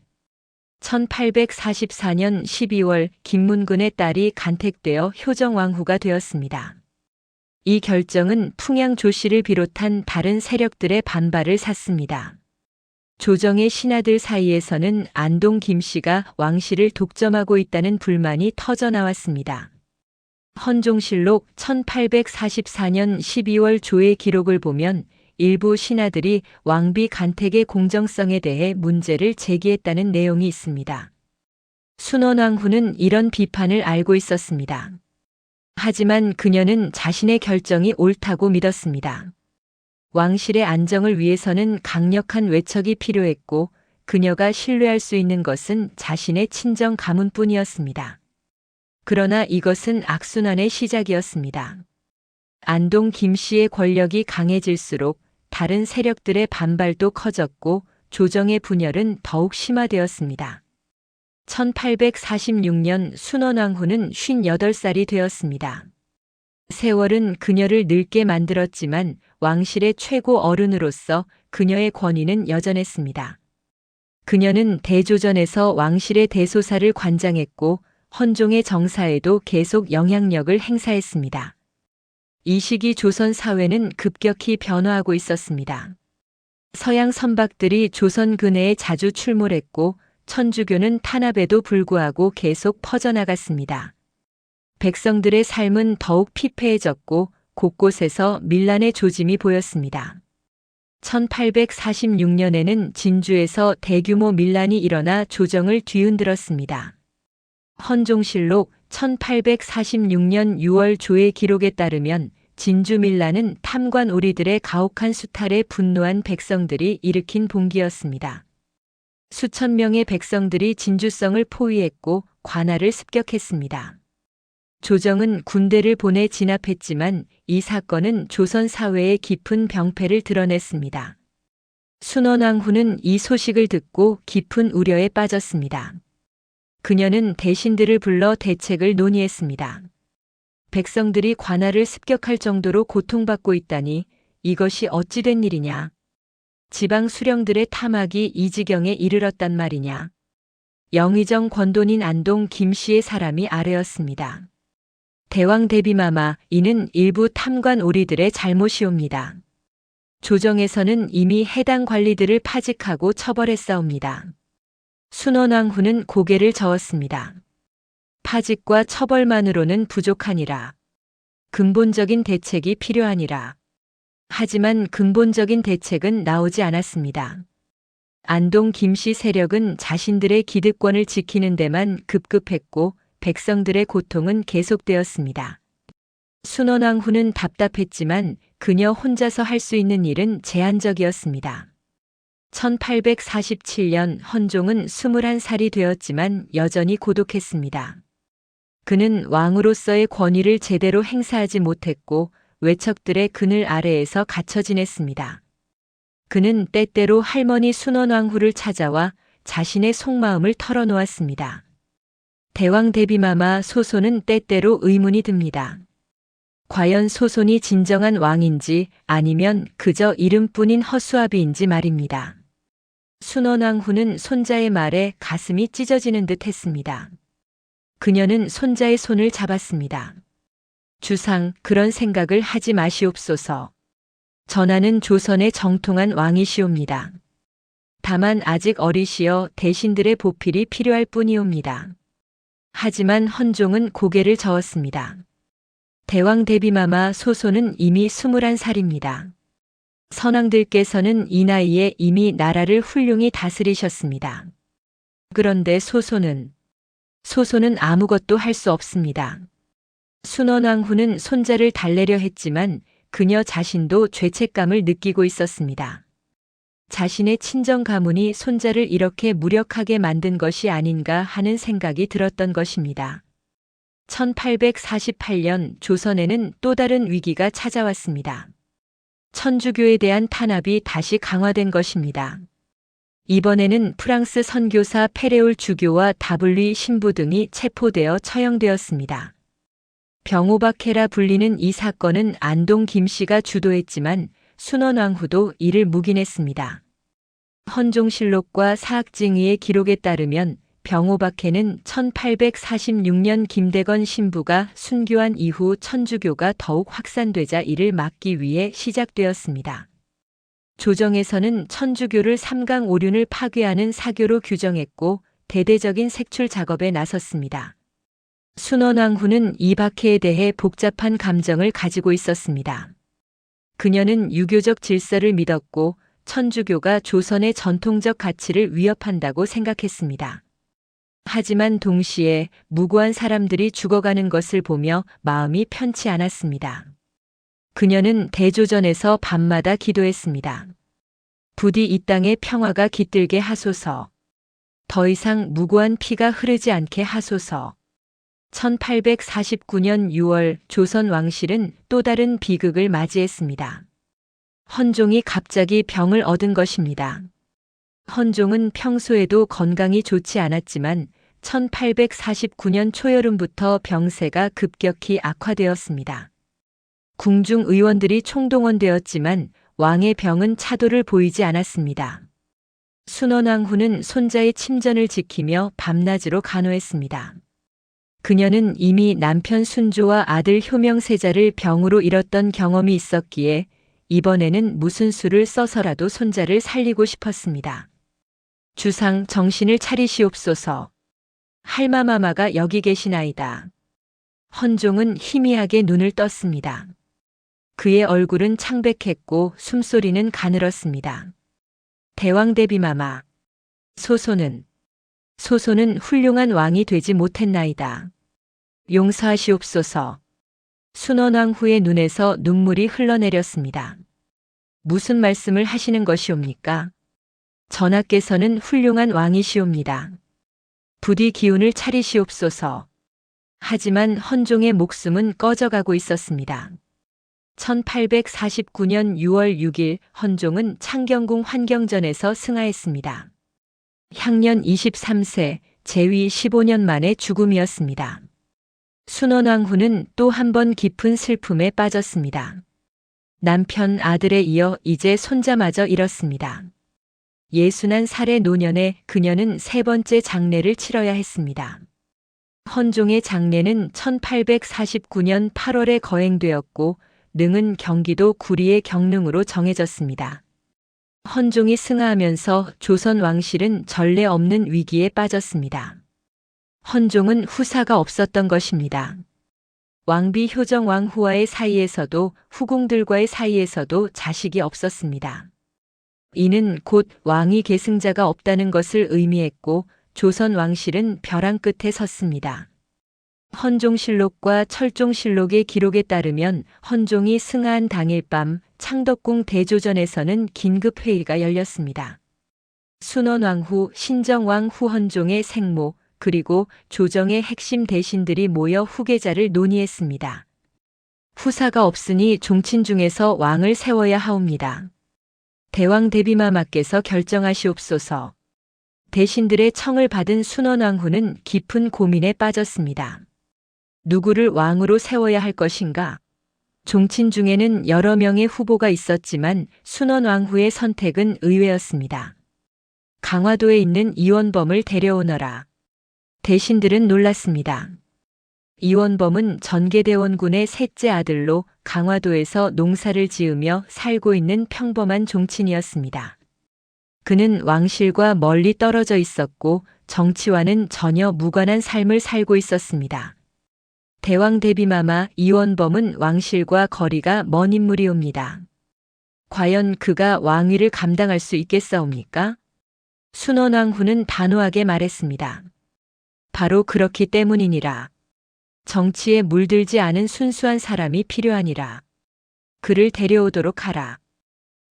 1844년 12월 김문근의 딸이 간택되어 효정왕후가 되었습니다. 이 결정은 풍양 조씨를 비롯한 다른 세력들의 반발을 샀습니다. 조정의 신하들 사이에서는 안동 김씨가 왕실을 독점하고 있다는 불만이 터져나왔습니다. 헌종실록 1844년 12월 조의 기록을 보면 일부 신하들이 왕비 간택의 공정성에 대해 문제를 제기했다는 내용이 있습니다. 순원왕후는 이런 비판을 알고 있었습니다. 하지만 그녀는 자신의 결정이 옳다고 믿었습니다. 왕실의 안정을 위해서는 강력한 외척이 필요했고 그녀가 신뢰할 수 있는 것은 자신의 친정 가문뿐이었습니다. 그러나 이것은 악순환의 시작이었습니다. 안동 김씨의 권력이 강해질수록 다른 세력들의 반발도 커졌고 조정의 분열은 더욱 심화되었습니다. 1846년 순원왕후는 58살이 되었습니다. 세월은 그녀를 늙게 만들었지만 왕실의 최고 어른으로서 그녀의 권위는 여전했습니다. 그녀는 대조전에서 왕실의 대소사를 관장했고 헌종의 정사에도 계속 영향력을 행사했습니다. 이 시기 조선 사회는 급격히 변화하고 있었습니다. 서양 선박들이 조선 근해에 자주 출몰했고 천주교는 탄압에도 불구하고 계속 퍼져나갔습니다. 백성들의 삶은 더욱 피폐해졌고 곳곳에서 밀란의 조짐이 보였습니다. 1846년에는 진주에서 대규모 밀란이 일어나 조정을 뒤흔들었습니다. 헌종실록 1846년 6월 조의 기록에 따르면 진주 밀란은 탐관 오리들의 가혹한 수탈에 분노한 백성들이 일으킨 봉기였습니다. 수천 명의 백성들이 진주성을 포위했고 관할을 습격했습니다. 조정은 군대를 보내 진압했지만 이 사건은 조선 사회의 깊은 병폐를 드러냈습니다. 순원왕후는 이 소식을 듣고 깊은 우려에 빠졌습니다. 그녀는 대신들을 불러 대책을 논의했습니다. 백성들이 관할을 습격할 정도로 고통받고 있다니 이것이 어찌 된 일이냐. 지방 수령들의 탐악이 이 지경에 이르렀단 말이냐. 영의정 권돈인 안동 김씨의 사람이 아뢰었습니다. 대왕 대비마마, 이는 일부 탐관 오리들의 잘못이옵니다. 조정에서는 이미 해당 관리들을 파직하고 처벌했사옵니다. 순원왕후는 고개를 저었습니다. 파직과 처벌만으로는 부족하니라. 근본적인 대책이 필요하니라. 하지만 근본적인 대책은 나오지 않았습니다. 안동 김씨 세력은 자신들의 기득권을 지키는 데만 급급했고 백성들의 고통은 계속되었습니다. 순원왕후는 답답했지만 그녀 혼자서 할 수 있는 일은 제한적이었습니다. 1847년 헌종은 21살이 되었지만 여전히 고독했습니다. 그는 왕으로서의 권위를 제대로 행사하지 못했고 외척들의 그늘 아래에서 갇혀 지냈습니다. 그는 때때로 할머니 순원왕후를 찾아와 자신의 속마음을 털어놓았습니다. 대왕 대비마마 소소는 때때로 의문이 듭니다. 과연 소손이 진정한 왕인지 아니면 그저 이름뿐인 허수아비인지 말입니다. 순원왕후는 손자의 말에 가슴이 찢어지는 듯 했습니다. 그녀는 손자의 손을 잡았습니다. 주상, 그런 생각을 하지 마시옵소서. 전하는 조선의 정통한 왕이시옵니다. 다만 아직 어리시어 대신들의 보필이 필요할 뿐이옵니다. 하지만 헌종은 고개를 저었습니다. 대왕 대비마마 소손은 이미 21살입니다. 선왕들께서는 이 나이에 이미 나라를 훌륭히 다스리셨습니다. 그런데 소손은 아무것도 할 수 없습니다. 순원왕후는 손자를 달래려 했지만 그녀 자신도 죄책감을 느끼고 있었습니다. 자신의 친정 가문이 손자를 이렇게 무력하게 만든 것이 아닌가 하는 생각이 들었던 것입니다. 1848년 조선에는 또 다른 위기가 찾아왔습니다. 천주교에 대한 탄압이 다시 강화된 것입니다. 이번에는 프랑스 선교사 페레올 주교와 다블리 신부 등이 체포되어 처형되었습니다. 병오박해라 불리는 이 사건은 안동 김씨가 주도했지만 순원왕후도 이를 묵인했습니다. 헌종실록과 사학징의의 기록에 따르면 병오박해는 1846년 김대건 신부가 순교한 이후 천주교가 더욱 확산되자 이를 막기 위해 시작되었습니다. 조정에서는 천주교를 삼강오륜을 파괴하는 사교로 규정했고 대대적인 색출 작업에 나섰습니다. 순원왕후는 이 박해에 대해 복잡한 감정을 가지고 있었습니다. 그녀는 유교적 질서를 믿었고 천주교가 조선의 전통적 가치를 위협한다고 생각했습니다. 하지만 동시에 무고한 사람들이 죽어가는 것을 보며 마음이 편치 않았습니다. 그녀는 대조전에서 밤마다 기도했습니다. 부디 이 땅에 평화가 깃들게 하소서. 더 이상 무고한 피가 흐르지 않게 하소서. 1849년 6월 조선 왕실은 또 다른 비극을 맞이했습니다. 헌종이 갑자기 병을 얻은 것입니다. 헌종은 평소에도 건강이 좋지 않았지만 1849년 초여름부터 병세가 급격히 악화되었습니다. 궁중 의원들이 총동원되었지만 왕의 병은 차도를 보이지 않았습니다. 순원왕후는 손자의 침전을 지키며 밤낮으로 간호했습니다. 그녀는 이미 남편 순조와 아들 효명세자를 병으로 잃었던 경험이 있었기에 이번에는 무슨 수를 써서라도 손자를 살리고 싶었습니다. 주상, 정신을 차리시옵소서. 할마마마가 여기 계시나이다. 헌종은 희미하게 눈을 떴습니다. 그의 얼굴은 창백했고 숨소리는 가늘었습니다. 대왕 대비마마. 소손은 훌륭한 왕이 되지 못했나이다. 용서하시옵소서. 순원왕후의 눈에서 눈물이 흘러내렸습니다. 무슨 말씀을 하시는 것이옵니까? 전하께서는 훌륭한 왕이시옵니다. 부디 기운을 차리시옵소서. 하지만 헌종의 목숨은 꺼져가고 있었습니다. 1849년 6월 6일 헌종은 창경궁 환경전에서 승하했습니다. 향년 23세, 재위 15년 만에 죽음이었습니다. 순원왕후는 또 한 번 깊은 슬픔에 빠졌습니다. 남편, 아들에 이어 이제 손자마저 잃었습니다. 61살의 노년에 그녀는 세 번째 장례를 치러야 했습니다. 헌종의 장례는 1849년 8월에 거행되었고 능은 경기도 구리의 경릉으로 정해졌습니다. 헌종이 승하하면서 조선 왕실은 전례 없는 위기에 빠졌습니다. 헌종은 후사가 없었던 것입니다. 왕비 효정 왕후와의 사이에서도 후궁들과의 사이에서도 자식이 없었습니다. 이는 곧 왕위 계승자가 없다는 것을 의미했고 조선 왕실은 벼랑 끝에 섰습니다. 헌종실록과 철종실록의 기록에 따르면 헌종이 승하한 당일 밤 창덕궁 대조전에서는 긴급 회의가 열렸습니다. 순원왕후, 신정왕 후헌종의 생모, 그리고 조정의 핵심 대신들이 모여 후계자를 논의했습니다. 후사가 없으니 종친 중에서 왕을 세워야 하옵니다. 대왕 대비마마께서 결정하시옵소서. 대신들의 청을 받은 순원왕후는 깊은 고민에 빠졌습니다. 누구를 왕으로 세워야 할 것인가? 종친 중에는 여러 명의 후보가 있었지만 순원왕후의 선택은 의외였습니다. 강화도에 있는 이원범을 데려오너라. 대신들은 놀랐습니다. 이원범은 전계대원군의 셋째 아들로 강화도에서 농사를 지으며 살고 있는 평범한 종친이었습니다. 그는 왕실과 멀리 떨어져 있었고 정치와는 전혀 무관한 삶을 살고 있었습니다. 대왕 대비마마 이원범은 왕실과 거리가 먼 인물이옵니다. 과연 그가 왕위를 감당할 수 있겠사옵니까? 순원왕후는 단호하게 말했습니다. 바로 그렇기 때문이니라. 정치에 물들지 않은 순수한 사람이 필요하니라. 그를 데려오도록 하라.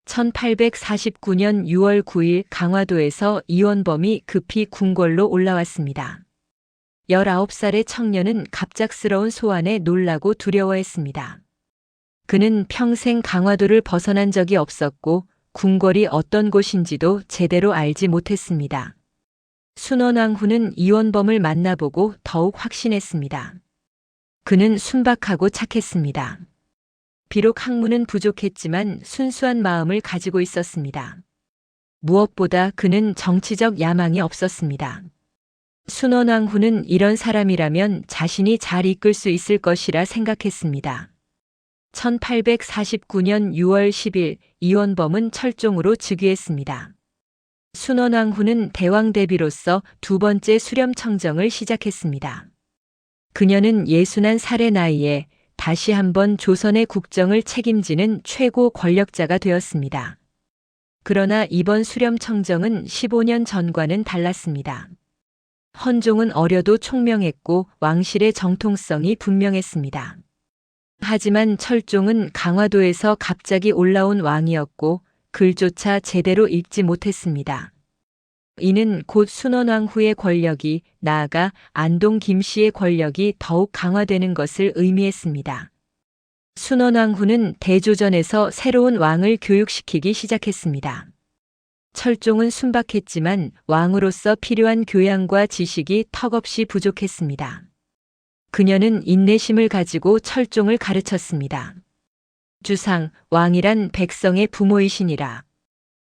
1849년 6월 9일 강화도에서 이원범이 급히 궁궐로 올라왔습니다. 19살의 청년은 갑작스러운 소환에 놀라고 두려워했습니다. 그는 평생 강화도를 벗어난 적이 없었고 궁궐이 어떤 곳인지도 제대로 알지 못했습니다. 순원왕후는 이원범을 만나보고 더욱 확신했습니다. 그는 순박하고 착했습니다. 비록 학문은 부족했지만 순수한 마음을 가지고 있었습니다. 무엇보다 그는 정치적 야망이 없었습니다. 순원왕후는 이런 사람이라면 자신이 잘 이끌 수 있을 것이라 생각했습니다. 1849년 6월 10일 이원범은 철종으로 즉위했습니다. 순원왕후는 대왕 대비로서 두 번째 수렴청정을 시작했습니다. 그녀는 61살의 나이에 다시 한번 조선의 국정을 책임지는 최고 권력자가 되었습니다. 그러나 이번 수렴청정은 15년 전과는 달랐습니다. 헌종은 어려도 총명했고 왕실의 정통성이 분명했습니다. 하지만 철종은 강화도에서 갑자기 올라온 왕이었고 글조차 제대로 읽지 못했습니다. 이는 곧 순원왕후의 권력이 나아가 안동 김씨의 권력이 더욱 강화되는 것을 의미했습니다. 순원왕후는 대조전에서 새로운 왕을 교육시키기 시작했습니다. 철종은 순박했지만 왕으로서 필요한 교양과 지식이 턱없이 부족했습니다. 그녀는 인내심을 가지고 철종을 가르쳤습니다. 주상, 왕이란 백성의 부모이시니라.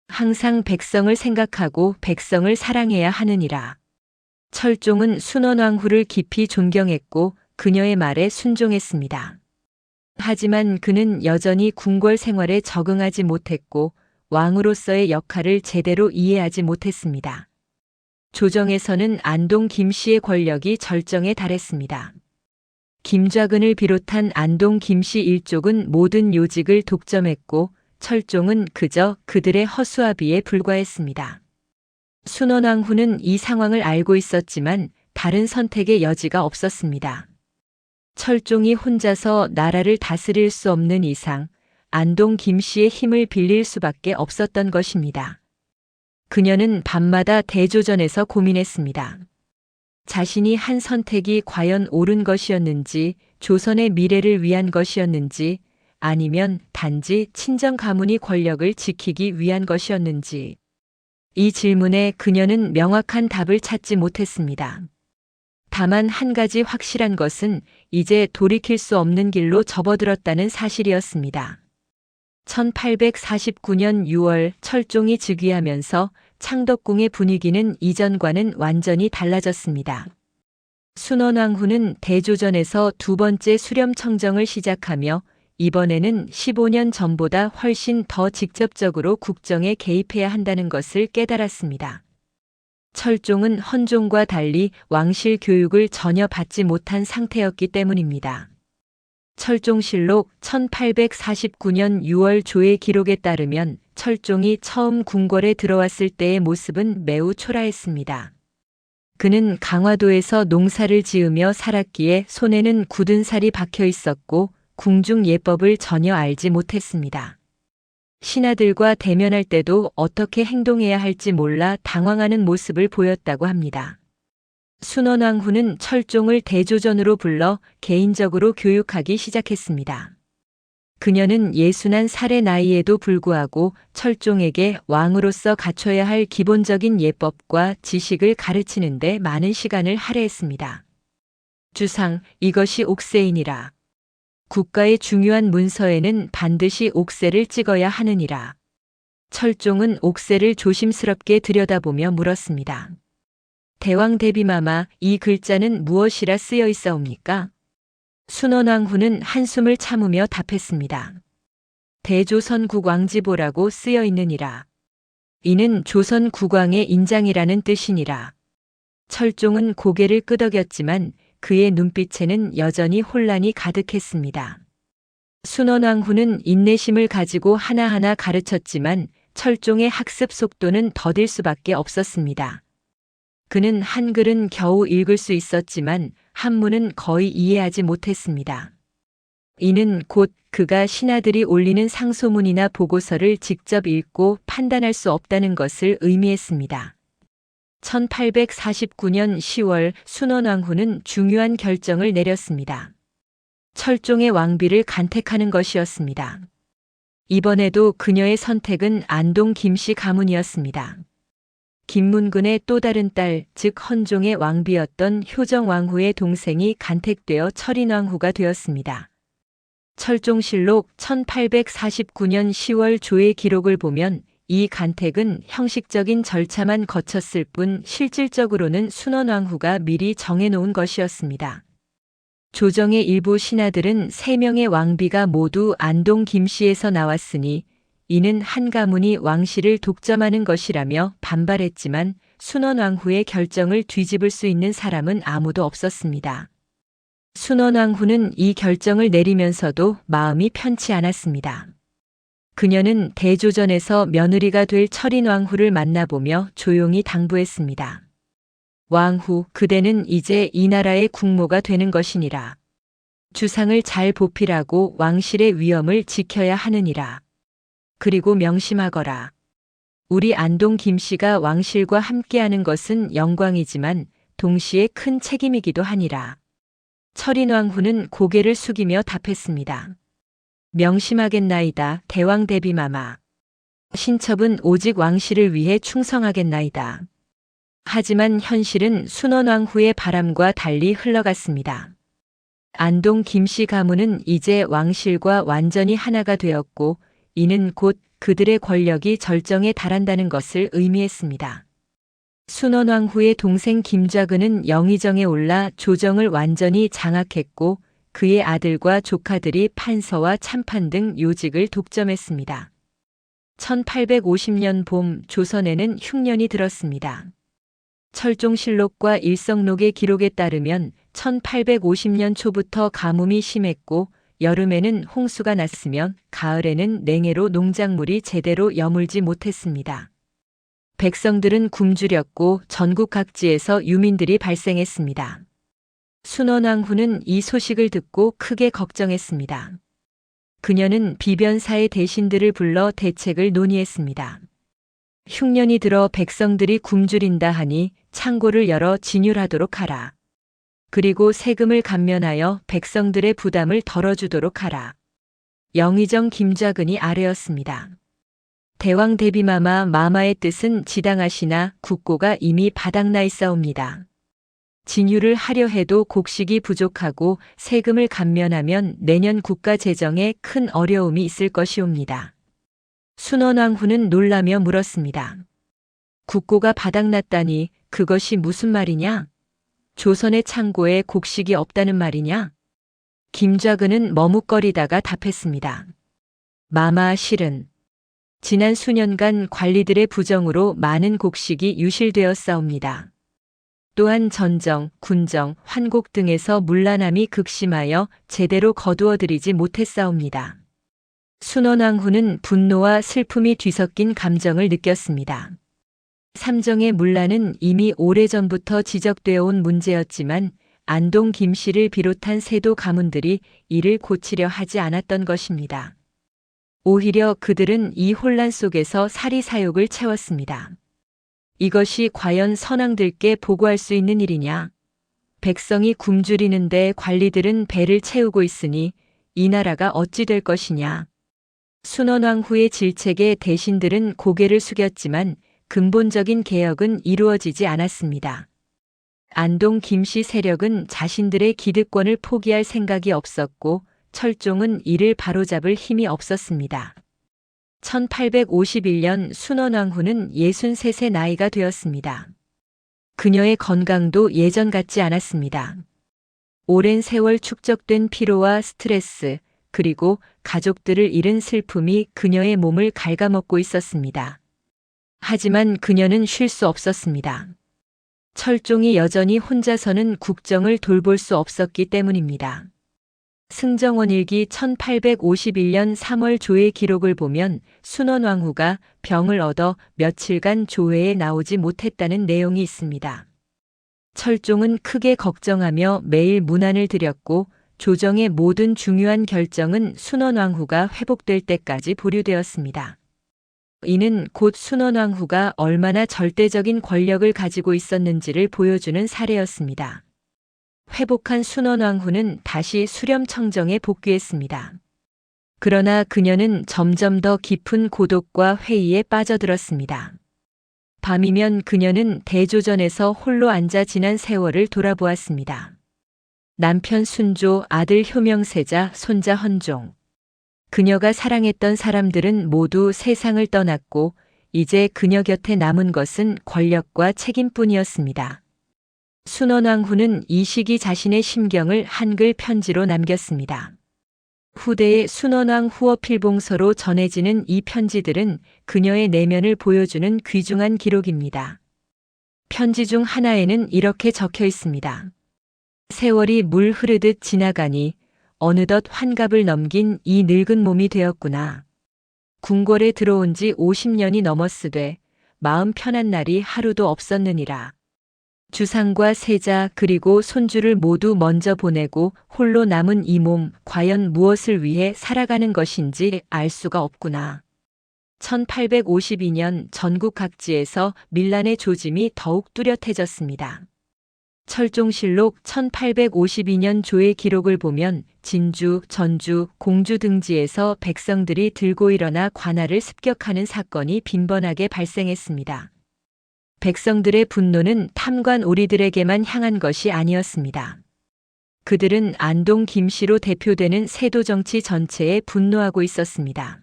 항상 백성을 생각하고 백성을 사랑해야 하느니라. 철종은 순원왕후를 깊이 존경했고 그녀의 말에 순종했습니다. 하지만 그는 여전히 궁궐 생활에 적응하지 못했고 왕으로서의 역할을 제대로 이해하지 못했습니다. 조정에서는 안동 김씨의 권력이 절정에 달했습니다. 김좌근을 비롯한 안동 김씨 일족은 모든 요직을 독점했고 철종은 그저 그들의 허수아비에 불과했습니다. 순원왕후는 이 상황을 알고 있었지만 다른 선택의 여지가 없었습니다. 철종이 혼자서 나라를 다스릴 수 없는 이상 안동 김씨의 힘을 빌릴 수밖에 없었던 것입니다. 그녀는 밤마다 대조전에서 고민했습니다. 자신이 한 선택이 과연 옳은 것이었는지, 조선의 미래를 위한 것이었는지, 아니면 단지 친정 가문이 권력을 지키기 위한 것이었는지. 이 질문에 그녀는 명확한 답을 찾지 못했습니다. 다만 한 가지 확실한 것은 이제 돌이킬 수 없는 길로 접어들었다는 사실이었습니다. 1849년 6월 철종이 즉위하면서 창덕궁의 분위기는 이전과는 완전히 달라졌습니다. 순원왕후는 대조전에서 두 번째 수렴청정을 시작하며 이번에는 15년 전보다 훨씬 더 직접적으로 국정에 개입해야 한다는 것을 깨달았습니다. 철종은 헌종과 달리 왕실 교육을 전혀 받지 못한 상태였기 때문입니다. 철종실록 1849년 6월 조의 기록에 따르면 철종이 처음 궁궐에 들어왔을 때의 모습은 매우 초라했습니다. 그는 강화도에서 농사를 지으며 살았기에 손에는 굳은 살이 박혀 있었고 궁중 예법을 전혀 알지 못했습니다. 신하들과 대면할 때도 어떻게 행동해야 할지 몰라 당황하는 모습을 보였다고 합니다. 순원왕후는 철종을 대조전으로 불러 개인적으로 교육하기 시작했습니다. 그녀는 61살의 나이에도 불구하고 철종에게 왕으로서 갖춰야 할 기본적인 예법과 지식을 가르치는 데 많은 시간을 할애했습니다. 주상, 이것이 옥세이니라. 국가의 중요한 문서에는 반드시 옥새를 찍어야 하느니라. 철종은 옥새를 조심스럽게 들여다보며 물었습니다. 대왕 대비마마, 이 글자는 무엇이라 쓰여 있사옵니까? 순원왕후는 한숨을 참으며 답했습니다. 대조선 국왕지보라고 쓰여 있느니라. 이는 조선 국왕의 인장이라는 뜻이니라. 철종은 고개를 끄덕였지만 그의 눈빛에는 여전히 혼란이 가득했습니다. 순원왕후는 인내심을 가지고 하나하나 가르쳤지만 철종의 학습 속도는 더딜 수밖에 없었습니다. 그는 한글은 겨우 읽을 수 있었지만 한문은 거의 이해하지 못했습니다. 이는 곧 그가 신하들이 올리는 상소문이나 보고서를 직접 읽고 판단할 수 없다는 것을 의미했습니다. 1849년 10월 순원왕후는 중요한 결정을 내렸습니다. 철종의 왕비를 간택하는 것이었습니다. 이번에도 그녀의 선택은 안동 김씨 가문이었습니다. 김문근의 또 다른 딸, 즉 헌종의 왕비였던 효정왕후의 동생이 간택되어 철인왕후가 되었습니다. 철종실록 1849년 10월 조의 기록을 보면 이 간택은 형식적인 절차만 거쳤을 뿐 실질적으로는 순원왕후가 미리 정해놓은 것이었습니다. 조정의 일부 신하들은 3명의 왕비가 모두 안동 김씨에서 나왔으니 이는 한 가문이 왕실을 독점하는 것이라며 반발했지만 순원왕후의 결정을 뒤집을 수 있는 사람은 아무도 없었습니다. 순원왕후는 이 결정을 내리면서도 마음이 편치 않았습니다. 그녀는 대조전에서 며느리가 될 철인왕후를 만나보며 조용히 당부했습니다. 왕후, 그대는 이제 이 나라의 국모가 되는 것이니라. 주상을 잘 보필하고 왕실의 위엄을 지켜야 하느니라. 그리고 명심하거라. 우리 안동 김씨가 왕실과 함께하는 것은 영광이지만 동시에 큰 책임이기도 하니라. 철인왕후는 고개를 숙이며 답했습니다. 명심하겠나이다, 대왕 대비마마. 신첩은 오직 왕실을 위해 충성하겠나이다. 하지만 현실은 순원왕후의 바람과 달리 흘러갔습니다. 안동 김씨 가문은 이제 왕실과 완전히 하나가 되었고 이는 곧 그들의 권력이 절정에 달한다는 것을 의미했습니다. 순원왕후의 동생 김좌근은 영의정에 올라 조정을 완전히 장악했고 그의 아들과 조카들이 판서와 참판 등 요직을 독점했습니다. 1850년 봄 조선에는 흉년이 들었습니다. 철종실록과 일성록의 기록에 따르면 1850년 초부터 가뭄이 심했고 여름에는 홍수가 났으며 가을에는 냉해로 농작물이 제대로 여물지 못했습니다. 백성들은 굶주렸고 전국 각지에서 유민들이 발생했습니다. 순원왕후는 이 소식을 듣고 크게 걱정했습니다. 그녀는 비변사의 대신들을 불러 대책을 논의했습니다. 흉년이 들어 백성들이 굶주린다 하니 창고를 열어 진율하도록 하라. 그리고 세금을 감면하여 백성들의 부담을 덜어주도록 하라. 영의정 김좌근이 아뢰었습니다. 대왕 대비마마 마마의 뜻은 지당하시나 국고가 이미 바닥나 있사옵니다. 진율을 하려 해도 곡식이 부족하고 세금을 감면하면 내년 국가 재정에 큰 어려움이 있을 것이옵니다. 순원왕후는 놀라며 물었습니다. 국고가 바닥났다니 그것이 무슨 말이냐? 조선의 창고에 곡식이 없다는 말이냐? 김좌근은 머뭇거리다가 답했습니다. 마마 실은 지난 수년간 관리들의 부정으로 많은 곡식이 유실되었사옵니다. 또한 전정, 군정, 환곡 등에서 문란함이 극심하여 제대로 거두어들이지 못했사옵니다. 순원왕후는 분노와 슬픔이 뒤섞인 감정을 느꼈습니다. 삼정의 문란은 이미 오래전부터 지적되어 온 문제였지만 안동 김씨를 비롯한 세도 가문들이 이를 고치려 하지 않았던 것입니다. 오히려 그들은 이 혼란 속에서 사리사욕을 채웠습니다. 이것이 과연 선왕들께 보고할 수 있는 일이냐? 백성이 굶주리는데 관리들은 배를 채우고 있으니 이 나라가 어찌 될 것이냐? 순원왕후의 질책에 대신들은 고개를 숙였지만 근본적인 개혁은 이루어지지 않았습니다. 안동 김씨 세력은 자신들의 기득권을 포기할 생각이 없었고 철종은 이를 바로잡을 힘이 없었습니다. 1851년 순원왕후는 63세 나이가 되었습니다. 그녀의 건강도 예전 같지 않았습니다. 오랜 세월 축적된 피로와 스트레스, 그리고 가족들을 잃은 슬픔이 그녀의 몸을 갉아먹고 있었습니다. 하지만 그녀는 쉴 수 없었습니다. 철종이 여전히 혼자서는 국정을 돌볼 수 없었기 때문입니다. 승정원일기 1851년 3월 조회 기록을 보면 순원왕후가 병을 얻어 며칠간 조회에 나오지 못했다는 내용이 있습니다. 철종은 크게 걱정하며 매일 문안을 드렸고 조정의 모든 중요한 결정은 순원왕후가 회복될 때까지 보류되었습니다. 이는 곧 순원왕후가 얼마나 절대적인 권력을 가지고 있었는지를 보여주는 사례였습니다. 회복한 순원왕후는 다시 수렴청정에 복귀했습니다. 그러나 그녀는 점점 더 깊은 고독과 회의에 빠져들었습니다. 밤이면 그녀는 대조전에서 홀로 앉아 지난 세월을 돌아보았습니다. 남편 순조, 아들 효명세자, 손자 헌종. 그녀가 사랑했던 사람들은 모두 세상을 떠났고 이제 그녀 곁에 남은 것은 권력과 책임뿐이었습니다. 순원왕후는 이 시기 자신의 심경을 한글 편지로 남겼습니다. 후대의 순원왕 후어필봉서로 전해지는 이 편지들은 그녀의 내면을 보여주는 귀중한 기록입니다. 편지 중 하나에는 이렇게 적혀 있습니다. 세월이 물 흐르듯 지나가니 어느덧 환갑을 넘긴 이 늙은 몸이 되었구나. 궁궐에 들어온 지 50년이 넘었으되 마음 편한 날이 하루도 없었느니라. 주상과 세자 그리고 손주를 모두 먼저 보내고 홀로 남은 이 몸 과연 무엇을 위해 살아가는 것인지 알 수가 없구나. 1852년 전국 각지에서 밀란의 조짐이 더욱 뚜렷해졌습니다. 철종실록 1852년 조의 기록을 보면 진주, 전주, 공주 등지에서 백성들이 들고 일어나 관할을 습격하는 사건이 빈번하게 발생했습니다. 백성들의 분노는 탐관 오리들에게만 향한 것이 아니었습니다. 그들은 안동 김씨로 대표되는 세도 정치 전체에 분노하고 있었습니다.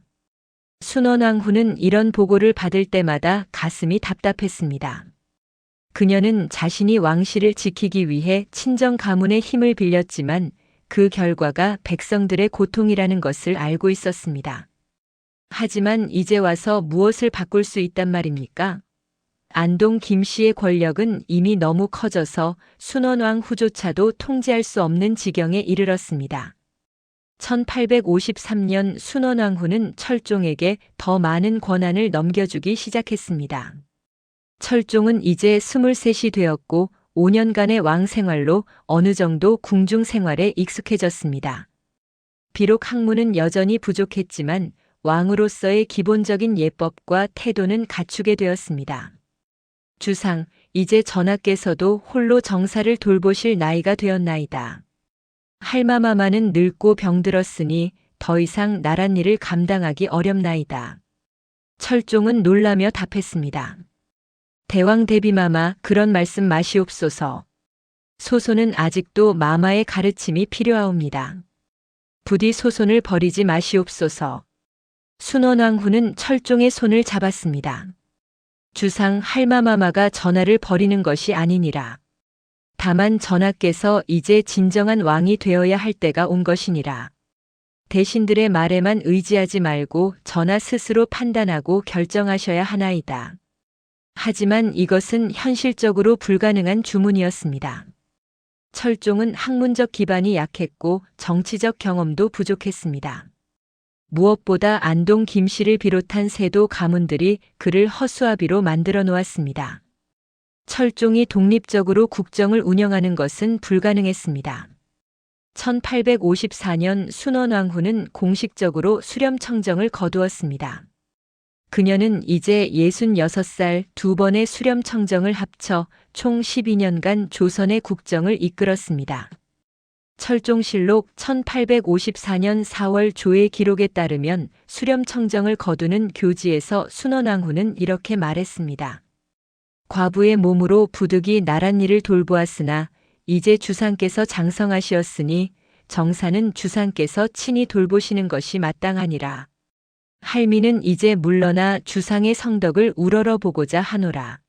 순원왕후는 이런 보고를 받을 때마다 가슴이 답답했습니다. 그녀는 자신이 왕실을 지키기 위해 친정 가문의 힘을 빌렸지만 그 결과가 백성들의 고통이라는 것을 알고 있었습니다. 하지만 이제 와서 무엇을 바꿀 수 있단 말입니까? 안동 김씨의 권력은 이미 너무 커져서 순원왕후조차도 통제할 수 없는 지경에 이르렀습니다. 1853년 순원왕후는 철종에게 더 많은 권한을 넘겨주기 시작했습니다. 철종은 이제 23이 되었고 5년간의 왕 생활로 어느 정도 궁중 생활에 익숙해졌습니다. 비록 학문은 여전히 부족했지만 왕으로서의 기본적인 예법과 태도는 갖추게 되었습니다. 주상, 이제 전하께서도 홀로 정사를 돌보실 나이가 되었나이다. 할마마마는 늙고 병들었으니 더 이상 나란 일을 감당하기 어렵나이다. 철종은 놀라며 답했습니다. 대왕 대비마마, 그런 말씀 마시옵소서. 소손은 아직도 마마의 가르침이 필요하옵니다. 부디 소손을 버리지 마시옵소서. 순원왕후는 철종의 손을 잡았습니다. 주상, 할마마마가 전하를 버리는 것이 아니니라. 다만 전하께서 이제 진정한 왕이 되어야 할 때가 온 것이니라. 대신들의 말에만 의지하지 말고 전하 스스로 판단하고 결정하셔야 하나이다. 하지만 이것은 현실적으로 불가능한 주문이었습니다. 철종은 학문적 기반이 약했고 정치적 경험도 부족했습니다. 무엇보다 안동 김씨를 비롯한 세도 가문들이 그를 허수아비로 만들어 놓았습니다. 철종이 독립적으로 국정을 운영하는 것은 불가능했습니다. 1854년 순원왕후는 공식적으로 수렴청정을 거두었습니다. 그녀는 이제 66살 2번의 수렴청정을 합쳐 총 12년간 조선의 국정을 이끌었습니다. 철종실록 1854년 4월 조의 기록에 따르면 수렴청정을 거두는 교지에서 순원왕후는 이렇게 말했습니다. 과부의 몸으로 부득이 나랏일을 돌보았으나 이제 주상께서 장성하시었으니 정사는 주상께서 친히 돌보시는 것이 마땅하니라. 할미는 이제 물러나 주상의 성덕을 우러러 보고자 하노라.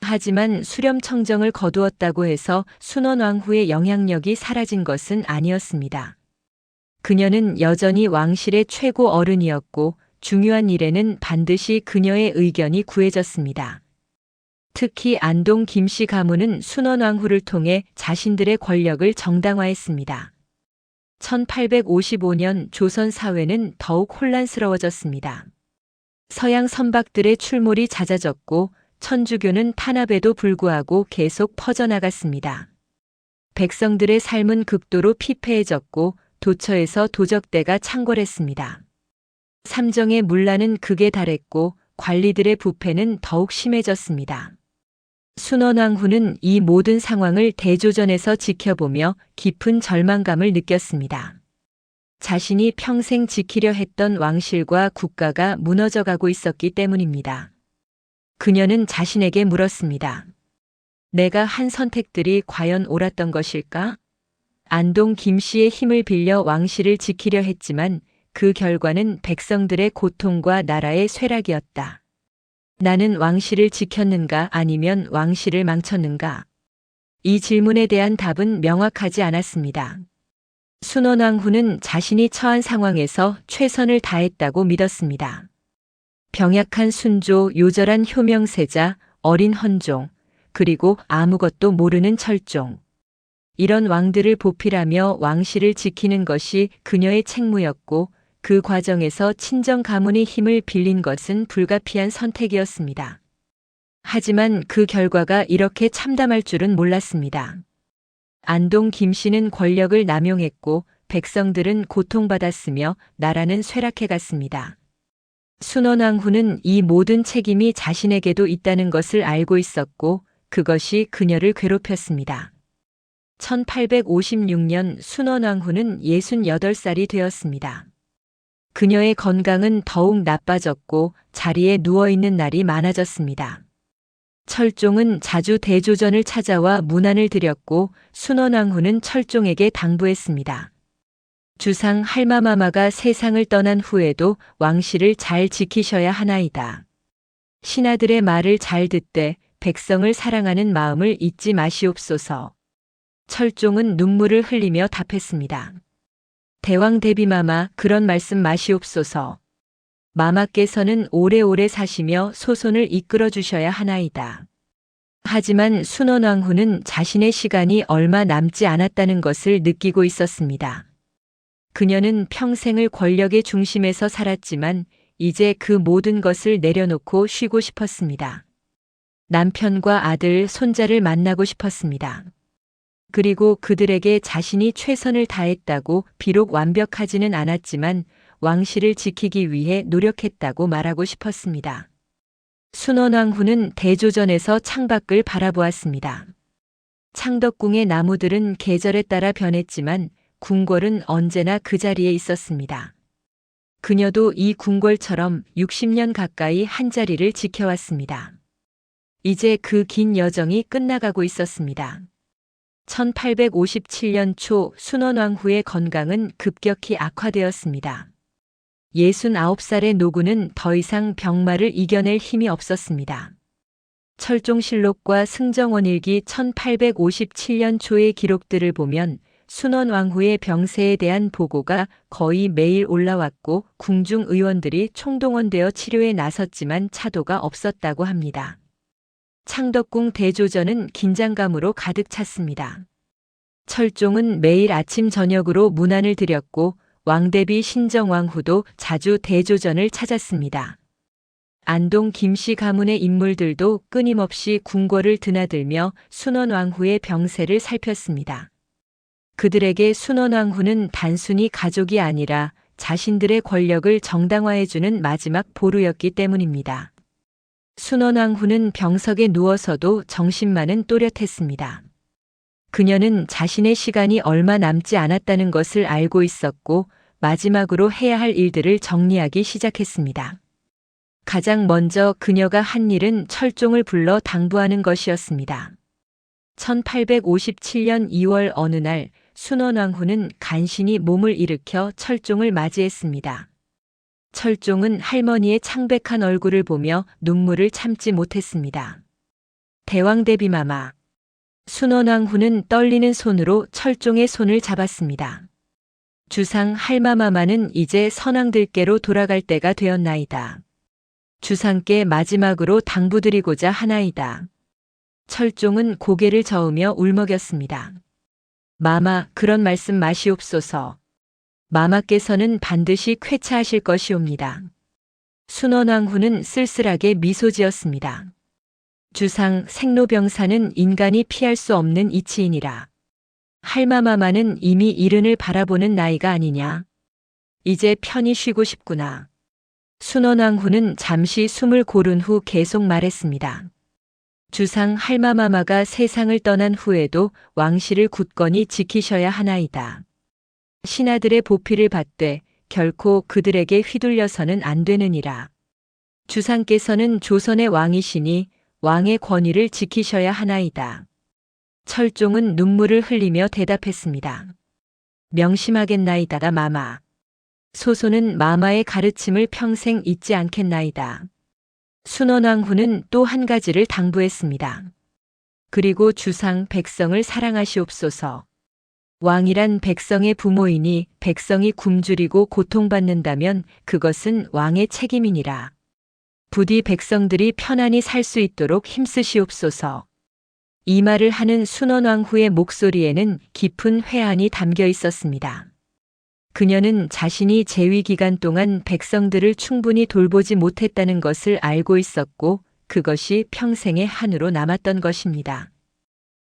하지만 수렴청정을 거두었다고 해서 순원왕후의 영향력이 사라진 것은 아니었습니다. 그녀는 여전히 왕실의 최고 어른이었고 중요한 일에는 반드시 그녀의 의견이 구해졌습니다. 특히 안동 김씨 가문은 순원왕후를 통해 자신들의 권력을 정당화했습니다. 1855년 조선 사회는 더욱 혼란스러워졌습니다. 서양 선박들의 출몰이 잦아졌고 천주교는 탄압에도 불구하고 계속 퍼져나갔습니다. 백성들의 삶은 극도로 피폐해졌고 도처에서 도적대가 창궐했습니다. 삼정의 문란은 극에 달했고 관리들의 부패는 더욱 심해졌습니다. 순원왕후는 이 모든 상황을 대조전에서 지켜보며 깊은 절망감을 느꼈습니다. 자신이 평생 지키려 했던 왕실과 국가가 무너져가고 있었기 때문입니다. 그녀는 자신에게 물었습니다. 내가 한 선택들이 과연 옳았던 것일까? 안동 김씨의 힘을 빌려 왕실을 지키려 했지만 그 결과는 백성들의 고통과 나라의 쇠락이었다. 나는 왕실을 지켰는가 아니면 왕실을 망쳤는가? 이 질문에 대한 답은 명확하지 않았습니다. 순원왕후는 자신이 처한 상황에서 최선을 다했다고 믿었습니다. 병약한 순조, 요절한 효명세자, 어린 헌종, 그리고 아무것도 모르는 철종. 이런 왕들을 보필하며 왕실을 지키는 것이 그녀의 책무였고 그 과정에서 친정 가문의 힘을 빌린 것은 불가피한 선택이었습니다. 하지만 그 결과가 이렇게 참담할 줄은 몰랐습니다. 안동 김씨는 권력을 남용했고 백성들은 고통받았으며 나라는 쇠락해갔습니다. 순원왕후는 이 모든 책임이 자신에게도 있다는 것을 알고 있었고 그것이 그녀를 괴롭혔습니다. 1856년 순원왕후는 68살이 되었습니다. 그녀의 건강은 더욱 나빠졌고 자리에 누워있는 날이 많아졌습니다. 철종은 자주 대조전을 찾아와 문안을 드렸고 순원왕후는 철종에게 당부했습니다. 주상 할마마마가 세상을 떠난 후에도 왕실을 잘 지키셔야 하나이다. 신하들의 말을 잘 듣되 백성을 사랑하는 마음을 잊지 마시옵소서. 철종은 눈물을 흘리며 답했습니다. 대왕 대비마마 그런 말씀 마시옵소서. 마마께서는 오래오래 사시며 소손을 이끌어 주셔야 하나이다. 하지만 순원왕후는 자신의 시간이 얼마 남지 않았다는 것을 느끼고 있었습니다. 그녀는 평생을 권력의 중심에서 살았지만 이제 그 모든 것을 내려놓고 쉬고 싶었습니다. 남편과 아들, 손자를 만나고 싶었습니다. 그리고 그들에게 자신이 최선을 다했다고 비록 완벽하지는 않았지만 왕실을 지키기 위해 노력했다고 말하고 싶었습니다. 순원왕후는 대조전에서 창밖을 바라보았습니다. 창덕궁의 나무들은 계절에 따라 변했지만 궁궐은 언제나 그 자리에 있었습니다. 그녀도 이 궁궐처럼 60년 가까이 한자리를 지켜왔습니다. 이제 그 긴 여정이 끝나가고 있었습니다. 1857년 초 순원왕후의 건강은 급격히 악화되었습니다. 69살의 노구는 더 이상 병마를 이겨낼 힘이 없었습니다. 철종실록과 승정원일기 1857년 초의 기록들을 보면 순원왕후의 병세에 대한 보고가 거의 매일 올라왔고 궁중 의원들이 총동원되어 치료에 나섰지만 차도가 없었다고 합니다. 창덕궁 대조전은 긴장감으로 가득 찼습니다. 철종은 매일 아침 저녁으로 문안을 드렸고 왕대비 신정왕후도 자주 대조전을 찾았습니다. 안동 김씨 가문의 인물들도 끊임없이 궁궐을 드나들며 순원왕후의 병세를 살폈습니다. 그들에게 순원왕후는 단순히 가족이 아니라 자신들의 권력을 정당화해주는 마지막 보루였기 때문입니다. 순원왕후는 병석에 누워서도 정신만은 또렷했습니다. 그녀는 자신의 시간이 얼마 남지 않았다는 것을 알고 있었고 마지막으로 해야 할 일들을 정리하기 시작했습니다. 가장 먼저 그녀가 한 일은 철종을 불러 당부하는 것이었습니다. 1857년 2월 어느 날 순원왕후는 간신히 몸을 일으켜 철종을 맞이했습니다. 철종은 할머니의 창백한 얼굴을 보며 눈물을 참지 못했습니다. 대왕대비마마. 순원왕후는 떨리는 손으로 철종의 손을 잡았습니다. 주상 할마마마는 이제 선왕들께로 돌아갈 때가 되었나이다. 주상께 마지막으로 당부드리고자 하나이다. 철종은 고개를 저으며 울먹였습니다. 마마, 그런 말씀 마시옵소서. 마마께서는 반드시 쾌차하실 것이옵니다. 순원왕후는 쓸쓸하게 미소 지었습니다. 주상, 생로병사는 인간이 피할 수 없는 이치이니라. 할마마마는 이미 이른을 바라보는 나이가 아니냐. 이제 편히 쉬고 싶구나. 순원왕후는 잠시 숨을 고른 후 계속 말했습니다. 주상 할마마마가 세상을 떠난 후에도 왕실을 굳건히 지키셔야 하나이다. 신하들의 보필을 받되 결코 그들에게 휘둘려서는 안 되느니라. 주상께서는 조선의 왕이시니 왕의 권위를 지키셔야 하나이다. 철종은 눈물을 흘리며 대답했습니다. 명심하겠나이다, 마마. 소소는 마마의 가르침을 평생 잊지 않겠나이다. 순원왕후는 또 한 가지를 당부했습니다. 그리고 주상 백성을 사랑하시옵소서. 왕이란 백성의 부모이니 백성이 굶주리고 고통받는다면 그것은 왕의 책임이니라. 부디 백성들이 편안히 살 수 있도록 힘쓰시옵소서. 이 말을 하는 순원왕후의 목소리에는 깊은 회한이 담겨 있었습니다. 그녀는 자신이 재위 기간 동안 백성들을 충분히 돌보지 못했다는 것을 알고 있었고 그것이 평생의 한으로 남았던 것입니다.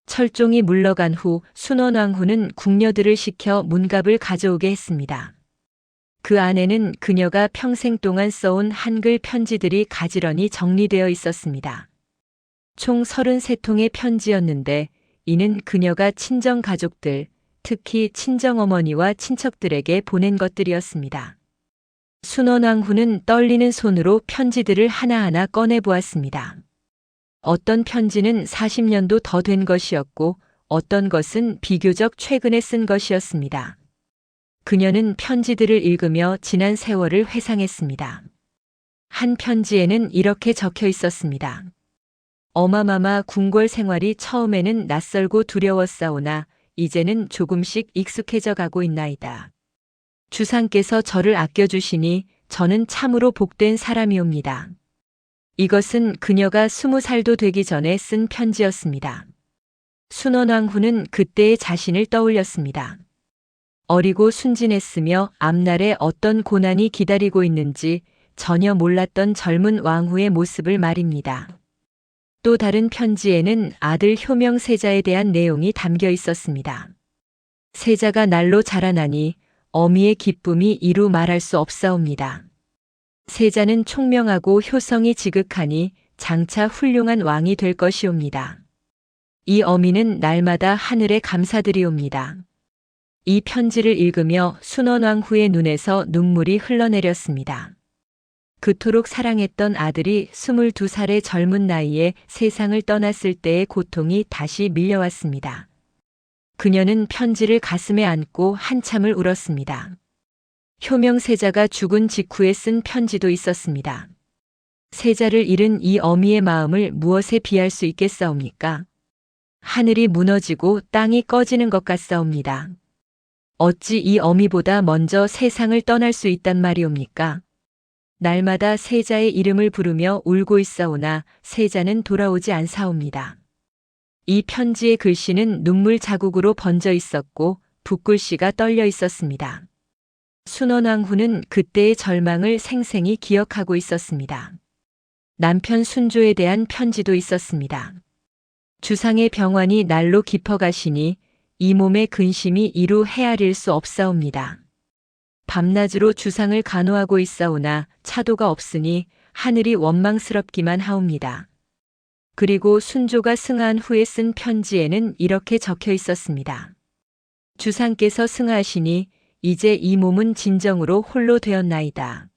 철종이 물러간 후 순원왕후는 궁녀들을 시켜 문갑을 가져오게 했습니다. 그 안에는 그녀가 평생 동안 써온 한글 편지들이 가지런히 정리되어 있었습니다. 총 33통의 편지였는데 이는 그녀가 친정 가족들, 특히 친정어머니와 친척들에게 보낸 것들이었습니다. 순원왕후는 떨리는 손으로 편지들을 하나하나 꺼내보았습니다. 어떤 편지는 40년도 더 된 것이었고 어떤 것은 비교적 최근에 쓴 것이었습니다. 그녀는 편지들을 읽으며 지난 세월을 회상했습니다. 한 편지에는 이렇게 적혀 있었습니다. 어마마마 궁궐 생활이 처음에는 낯설고 두려웠사오나 이제는 조금씩 익숙해져 가고 있나이다. 주상께서 저를 아껴주시니 저는 참으로 복된 사람이옵니다. 이것은 그녀가 20살도 되기 전에 쓴 편지였습니다. 순원왕후는 그때의 자신을 떠올렸습니다. 어리고 순진했으며 앞날에 어떤 고난이 기다리고 있는지 전혀 몰랐던 젊은 왕후의 모습을 말입니다. 또 다른 편지에는 아들 효명 세자에 대한 내용이 담겨 있었습니다. 세자가 날로 자라나니 어미의 기쁨이 이루 말할 수 없사옵니다. 세자는 총명하고 효성이 지극하니 장차 훌륭한 왕이 될 것이옵니다. 이 어미는 날마다 하늘에 감사드리옵니다. 이 편지를 읽으며 순원왕후의 눈에서 눈물이 흘러내렸습니다. 그토록 사랑했던 아들이 22살의 젊은 나이에 세상을 떠났을 때의 고통이 다시 밀려왔습니다. 그녀는 편지를 가슴에 안고 한참을 울었습니다. 효명 세자가 죽은 직후에 쓴 편지도 있었습니다. 세자를 잃은 이 어미의 마음을 무엇에 비할 수 있겠사옵니까? 하늘이 무너지고 땅이 꺼지는 것 같사옵니다. 어찌 이 어미보다 먼저 세상을 떠날 수 있단 말이옵니까? 날마다 세자의 이름을 부르며 울고 있사오나 세자는 돌아오지 않사옵니다. 이 편지의 글씨는 눈물 자국으로 번져 있었고 붓글씨가 떨려 있었습니다. 순원왕후는 그때의 절망을 생생히 기억하고 있었습니다. 남편 순조에 대한 편지도 있었습니다. 주상의 병환이 날로 깊어가시니 이 몸의 근심이 이루 헤아릴 수 없사옵니다. 밤낮으로 주상을 간호하고 있사오나 차도가 없으니 하늘이 원망스럽기만 하옵니다. 그리고 순조가 승하한 후에 쓴 편지에는 이렇게 적혀 있었습니다. 주상께서 승하하시니 이제 이 몸은 진정으로 홀로 되었나이다.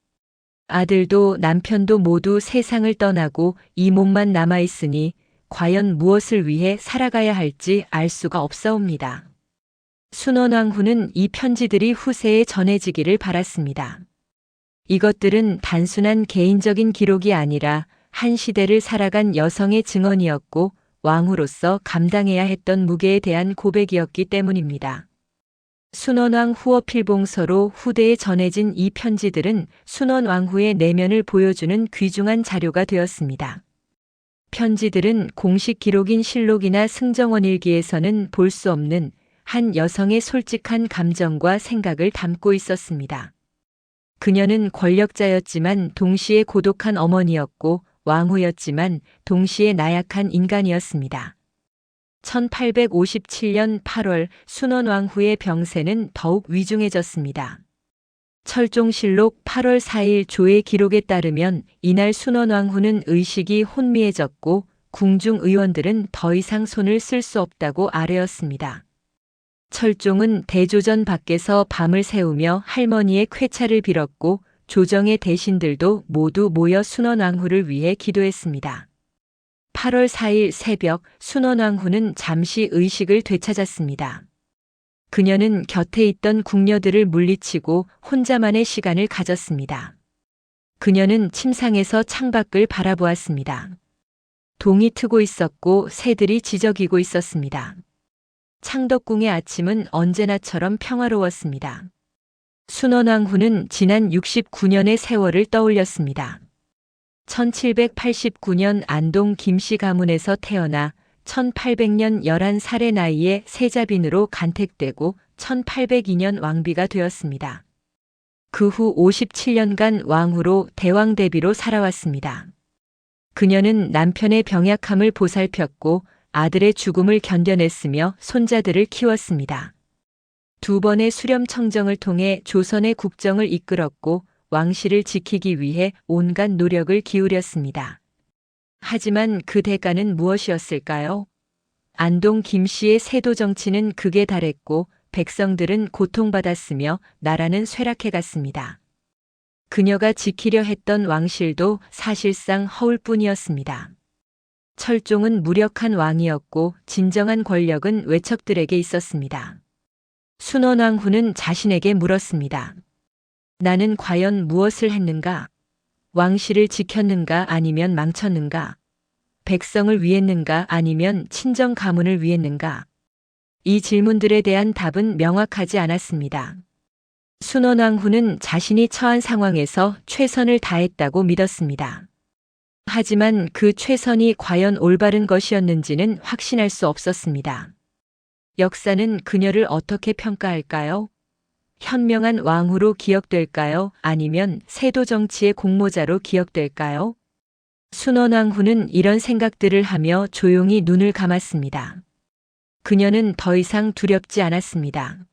아들도 남편도 모두 세상을 떠나고 이 몸만 남아있으니 과연 무엇을 위해 살아가야 할지 알 수가 없사옵니다. 순원왕후는 이 편지들이 후세에 전해지기를 바랐습니다. 이것들은 단순한 개인적인 기록이 아니라 한 시대를 살아간 여성의 증언이었고 왕후로서 감당해야 했던 무게에 대한 고백이었기 때문입니다. 순원왕 후어 필봉서로 후대에 전해진 이 편지들은 순원왕후의 내면을 보여주는 귀중한 자료가 되었습니다. 편지들은 공식 기록인 실록이나 승정원일기에서는 볼 수 없는 한 여성의 솔직한 감정과 생각을 담고 있었습니다. 그녀는 권력자였지만 동시에 고독한 어머니였고 왕후였지만 동시에 나약한 인간이었습니다. 1857년 8월 순원왕후의 병세는 더욱 위중해졌습니다. 철종실록 8월 4일 조의 기록에 따르면 이날 순원왕후는 의식이 혼미해졌고 궁중 의원들은 더 이상 손을 쓸 수 없다고 아뢰었습니다. 철종은 대조전 밖에서 밤을 새우며 할머니의 쾌차를 빌었고 조정의 대신들도 모두 모여 순원왕후를 위해 기도했습니다. 8월 4일 새벽 순원왕후는 잠시 의식을 되찾았습니다. 그녀는 곁에 있던 궁녀들을 물리치고 혼자만의 시간을 가졌습니다. 그녀는 침상에서 창밖을 바라보았습니다. 동이 트고 있었고 새들이 지저귀고 있었습니다. 창덕궁의 아침은 언제나처럼 평화로웠습니다. 순원왕후는 지난 69년의 세월을 떠올렸습니다. 1789년 안동 김씨 가문에서 태어나 1800년 11살의 나이에 세자빈으로 간택되고 1802년 왕비가 되었습니다. 그 후 57년간 왕후로 대왕대비로 살아왔습니다. 그녀는 남편의 병약함을 보살폈고 아들의 죽음을 견뎌냈으며 손자들을 키웠습니다. 2번의 수렴 청정을 통해 조선의 국정을 이끌었고 왕실을 지키기 위해 온갖 노력을 기울였습니다. 하지만 그 대가는 무엇이었을까요? 안동 김씨의 세도 정치는 극에 달했고 백성들은 고통받았으며 나라는 쇠락해갔습니다. 그녀가 지키려 했던 왕실도 사실상 허울 뿐이었습니다. 철종은 무력한 왕이었고 진정한 권력은 외척들에게 있었습니다. 순원왕후는 자신에게 물었습니다. 나는 과연 무엇을 했는가? 왕실을 지켰는가 아니면 망쳤는가? 백성을 위했는가 아니면 친정 가문을 위했는가? 이 질문들에 대한 답은 명확하지 않았습니다. 순원왕후는 자신이 처한 상황에서 최선을 다했다고 믿었습니다. 하지만 그 최선이 과연 올바른 것이었는지는 확신할 수 없었습니다. 역사는 그녀를 어떻게 평가할까요? 현명한 왕후로 기억될까요? 아니면 세도 정치의 공모자로 기억될까요? 순원왕후는 이런 생각들을 하며 조용히 눈을 감았습니다. 그녀는 더 이상 두렵지 않았습니다.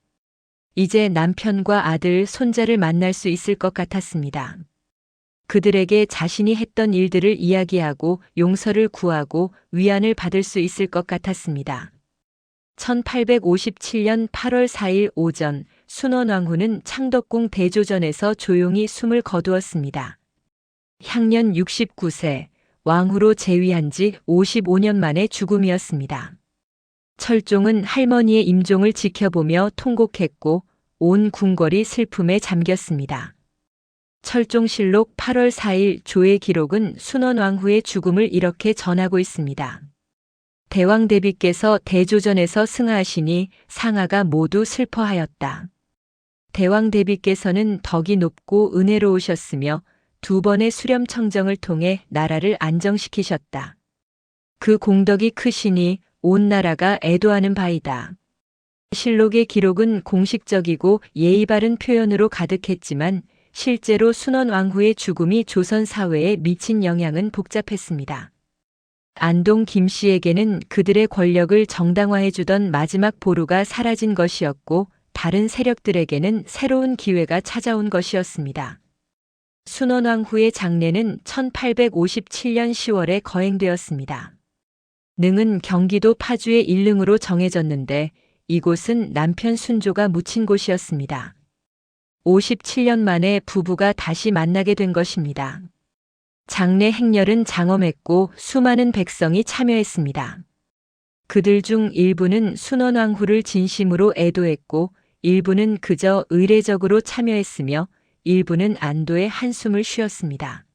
이제 남편과 아들, 손자를 만날 수 있을 것 같았습니다. 그들에게 자신이 했던 일들을 이야기하고 용서를 구하고 위안을 받을 수 있을 것 같았습니다. 1857년 8월 4일 오전 순원왕후는 창덕궁 대조전에서 조용히 숨을 거두었습니다. 향년 69세, 왕후로 재위한 지 55년 만의 죽음이었습니다. 철종은 할머니의 임종을 지켜보며 통곡했고 온 궁궐이 슬픔에 잠겼습니다. 철종실록 8월 4일 조의 기록은 순원왕후의 죽음을 이렇게 전하고 있습니다. 대왕대비께서 대조전에서 승하하시니 상하가 모두 슬퍼하였다. 대왕대비께서는 덕이 높고 은혜로우셨으며 2번의 수렴 청정을 통해 나라를 안정시키셨다. 그 공덕이 크시니 온 나라가 애도하는 바이다. 실록의 기록은 공식적이고 예의 바른 표현으로 가득했지만 실제로 순원왕후의 죽음이 조선 사회에 미친 영향은 복잡했습니다. 안동 김씨에게는 그들의 권력을 정당화해주던 마지막 보루가 사라진 것이었고 다른 세력들에게는 새로운 기회가 찾아온 것이었습니다. 순원왕후의 장례는 1857년 10월에 거행되었습니다. 능은 경기도 파주의 일릉으로 정해졌는데 이곳은 남편 순조가 묻힌 곳이었습니다. 57년 만에 부부가 다시 만나게 된 것입니다. 장례 행렬은 장엄했고 수많은 백성이 참여했습니다. 그들 중 일부는 순원왕후를 진심으로 애도했고 일부는 그저 의례적으로 참여했으며 일부는 안도의 한숨을 쉬었습니다.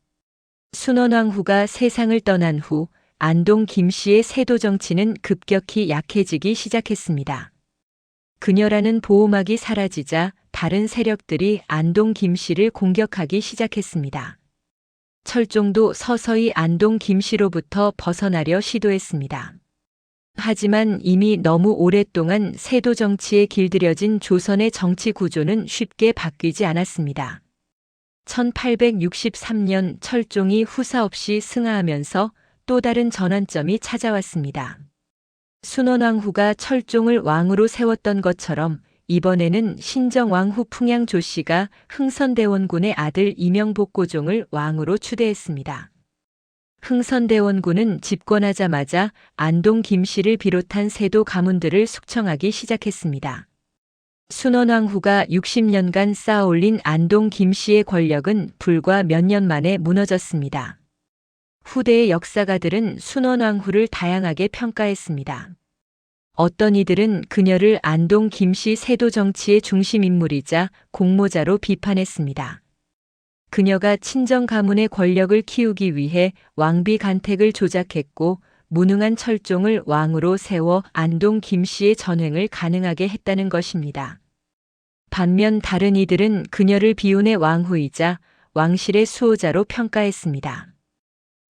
순원왕후가 세상을 떠난 후 안동 김씨의 세도 정치는 급격히 약해지기 시작했습니다. 그녀라는 보호막이 사라지자 다른 세력들이 안동 김씨를 공격하기 시작했습니다. 철종도 서서히 안동 김씨로부터 벗어나려 시도했습니다. 하지만 이미 너무 오랫동안 세도 정치에 길들여진 조선의 정치 구조는 쉽게 바뀌지 않았습니다. 1863년 철종이 후사 없이 승하하면서 또 다른 전환점이 찾아왔습니다. 순원왕후가 철종을 왕으로 세웠던 것처럼 이번에는 신정왕후 풍양 조씨가 흥선대원군의 아들 이명복고종을 왕으로 추대했습니다. 흥선대원군은 집권하자마자 안동 김씨를 비롯한 세도 가문들을 숙청하기 시작했습니다. 순원왕후가 60년간 쌓아올린 안동 김씨의 권력은 불과 몇 년 만에 무너졌습니다. 후대의 역사가들은 순원왕후를 다양하게 평가했습니다. 어떤 이들은 그녀를 안동 김씨 세도 정치의 중심 인물이자 공모자로 비판했습니다. 그녀가 친정 가문의 권력을 키우기 위해 왕비 간택을 조작했고 무능한 철종을 왕으로 세워 안동 김씨의 전횡을 가능하게 했다는 것입니다. 반면 다른 이들은 그녀를 비운의 왕후이자 왕실의 수호자로 평가했습니다.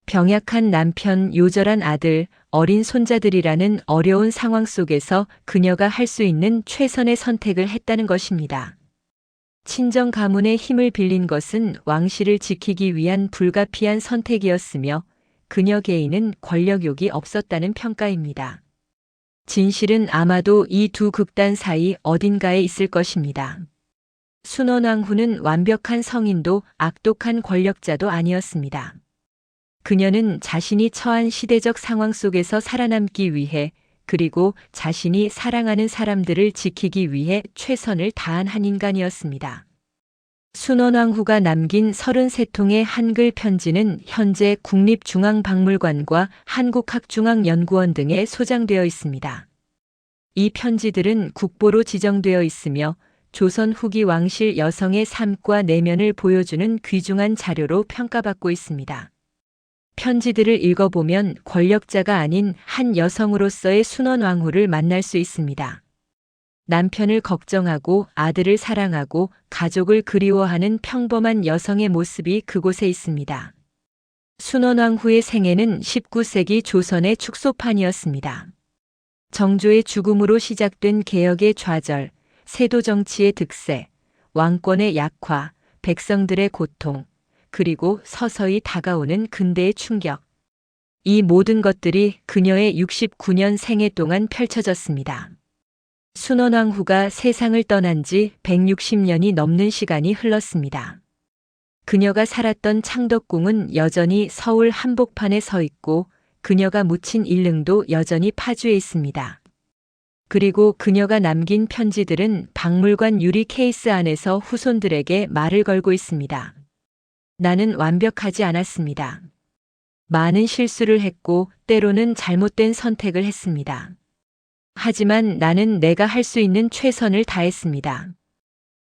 병약한 남편, 요절한 아들, 어린 손자들이라는 어려운 상황 속에서 그녀가 할 수 있는 최선의 선택을 했다는 것입니다. 친정 가문의 힘을 빌린 것은 왕실을 지키기 위한 불가피한 선택이었으며 그녀 개인은 권력욕이 없었다는 평가입니다. 진실은 아마도 이 두 극단 사이 어딘가에 있을 것입니다. 순원왕후는 완벽한 성인도 악독한 권력자도 아니었습니다. 그녀는 자신이 처한 시대적 상황 속에서 살아남기 위해 그리고 자신이 사랑하는 사람들을 지키기 위해 최선을 다한 한 인간이었습니다. 순원왕후가 남긴 33통의 한글 편지는 현재 국립중앙박물관과 한국학중앙연구원 등에 소장되어 있습니다. 이 편지들은 국보로 지정되어 있으며 조선 후기 왕실 여성의 삶과 내면을 보여주는 귀중한 자료로 평가받고 있습니다. 편지들을 읽어보면 권력자가 아닌 한 여성으로서의 순원왕후를 만날 수 있습니다. 남편을 걱정하고 아들을 사랑하고 가족을 그리워하는 평범한 여성의 모습이 그곳에 있습니다. 순원왕후의 생애는 19세기 조선의 축소판이었습니다. 정조의 죽음으로 시작된 개혁의 좌절, 세도 정치의 득세, 왕권의 약화, 백성들의 고통, 그리고 서서히 다가오는 근대의 충격. 이 모든 것들이 그녀의 69년 생애 동안 펼쳐졌습니다. 순원왕후가 세상을 떠난 지 160년이 넘는 시간이 흘렀습니다. 그녀가 살았던 창덕궁은 여전히 서울 한복판에 서 있고 그녀가 묻힌 일릉도 여전히 파주에 있습니다. 그리고 그녀가 남긴 편지들은 박물관 유리 케이스 안에서 후손들에게 말을 걸고 있습니다. 나는 완벽하지 않았습니다. 많은 실수를 했고 때로는 잘못된 선택을 했습니다. 하지만 나는 내가 할 수 있는 최선을 다했습니다.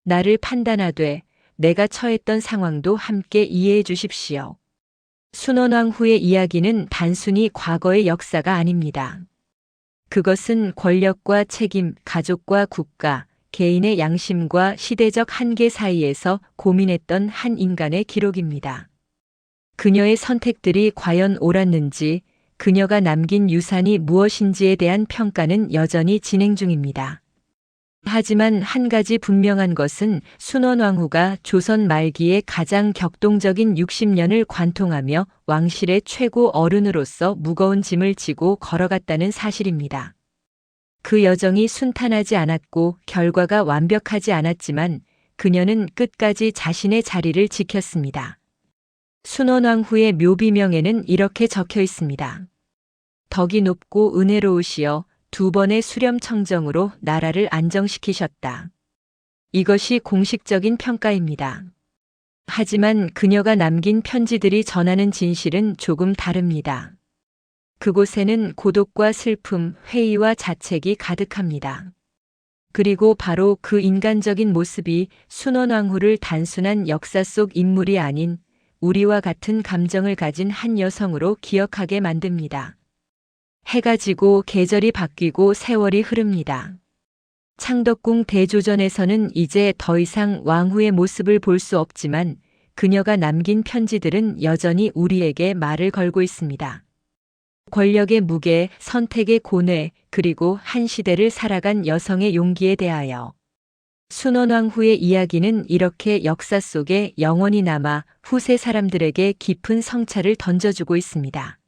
나를 판단하되 내가 처했던 상황도 함께 이해해 주십시오. 순원왕후의 이야기는 단순히 과거의 역사가 아닙니다. 그것은 권력과 책임, 가족과 국가, 개인의 양심과 시대적 한계 사이에서 고민했던 한 인간의 기록입니다. 그녀의 선택들이 과연 옳았는지, 그녀가 남긴 유산이 무엇인지에 대한 평가는 여전히 진행 중입니다. 하지만 한 가지 분명한 것은 순원왕후가 조선 말기의 가장 격동적인 60년을 관통하며 왕실의 최고 어른으로서 무거운 짐을 지고 걸어갔다는 사실입니다. 그 여정이 순탄하지 않았고 결과가 완벽하지 않았지만 그녀는 끝까지 자신의 자리를 지켰습니다. 순원왕후의 묘비명에는 이렇게 적혀 있습니다. 덕이 높고 은혜로우시어 두 번의 수렴청정으로 나라를 안정시키셨다. 이것이 공식적인 평가입니다. 하지만 그녀가 남긴 편지들이 전하는 진실은 조금 다릅니다. 그곳에는 고독과 슬픔, 회의와 자책이 가득합니다. 그리고 바로 그 인간적인 모습이 순원왕후를 단순한 역사 속 인물이 아닌 우리와 같은 감정을 가진 한 여성으로 기억하게 만듭니다. 해가 지고 계절이 바뀌고 세월이 흐릅니다. 창덕궁 대조전에서는 이제 더 이상 왕후의 모습을 볼 수 없지만 그녀가 남긴 편지들은 여전히 우리에게 말을 걸고 있습니다. 권력의 무게, 선택의 고뇌, 그리고 한 시대를 살아간 여성의 용기에 대하여. 순원왕후의 이야기는 이렇게 역사 속에 영원히 남아 후세 사람들에게 깊은 성찰을 던져주고 있습니다.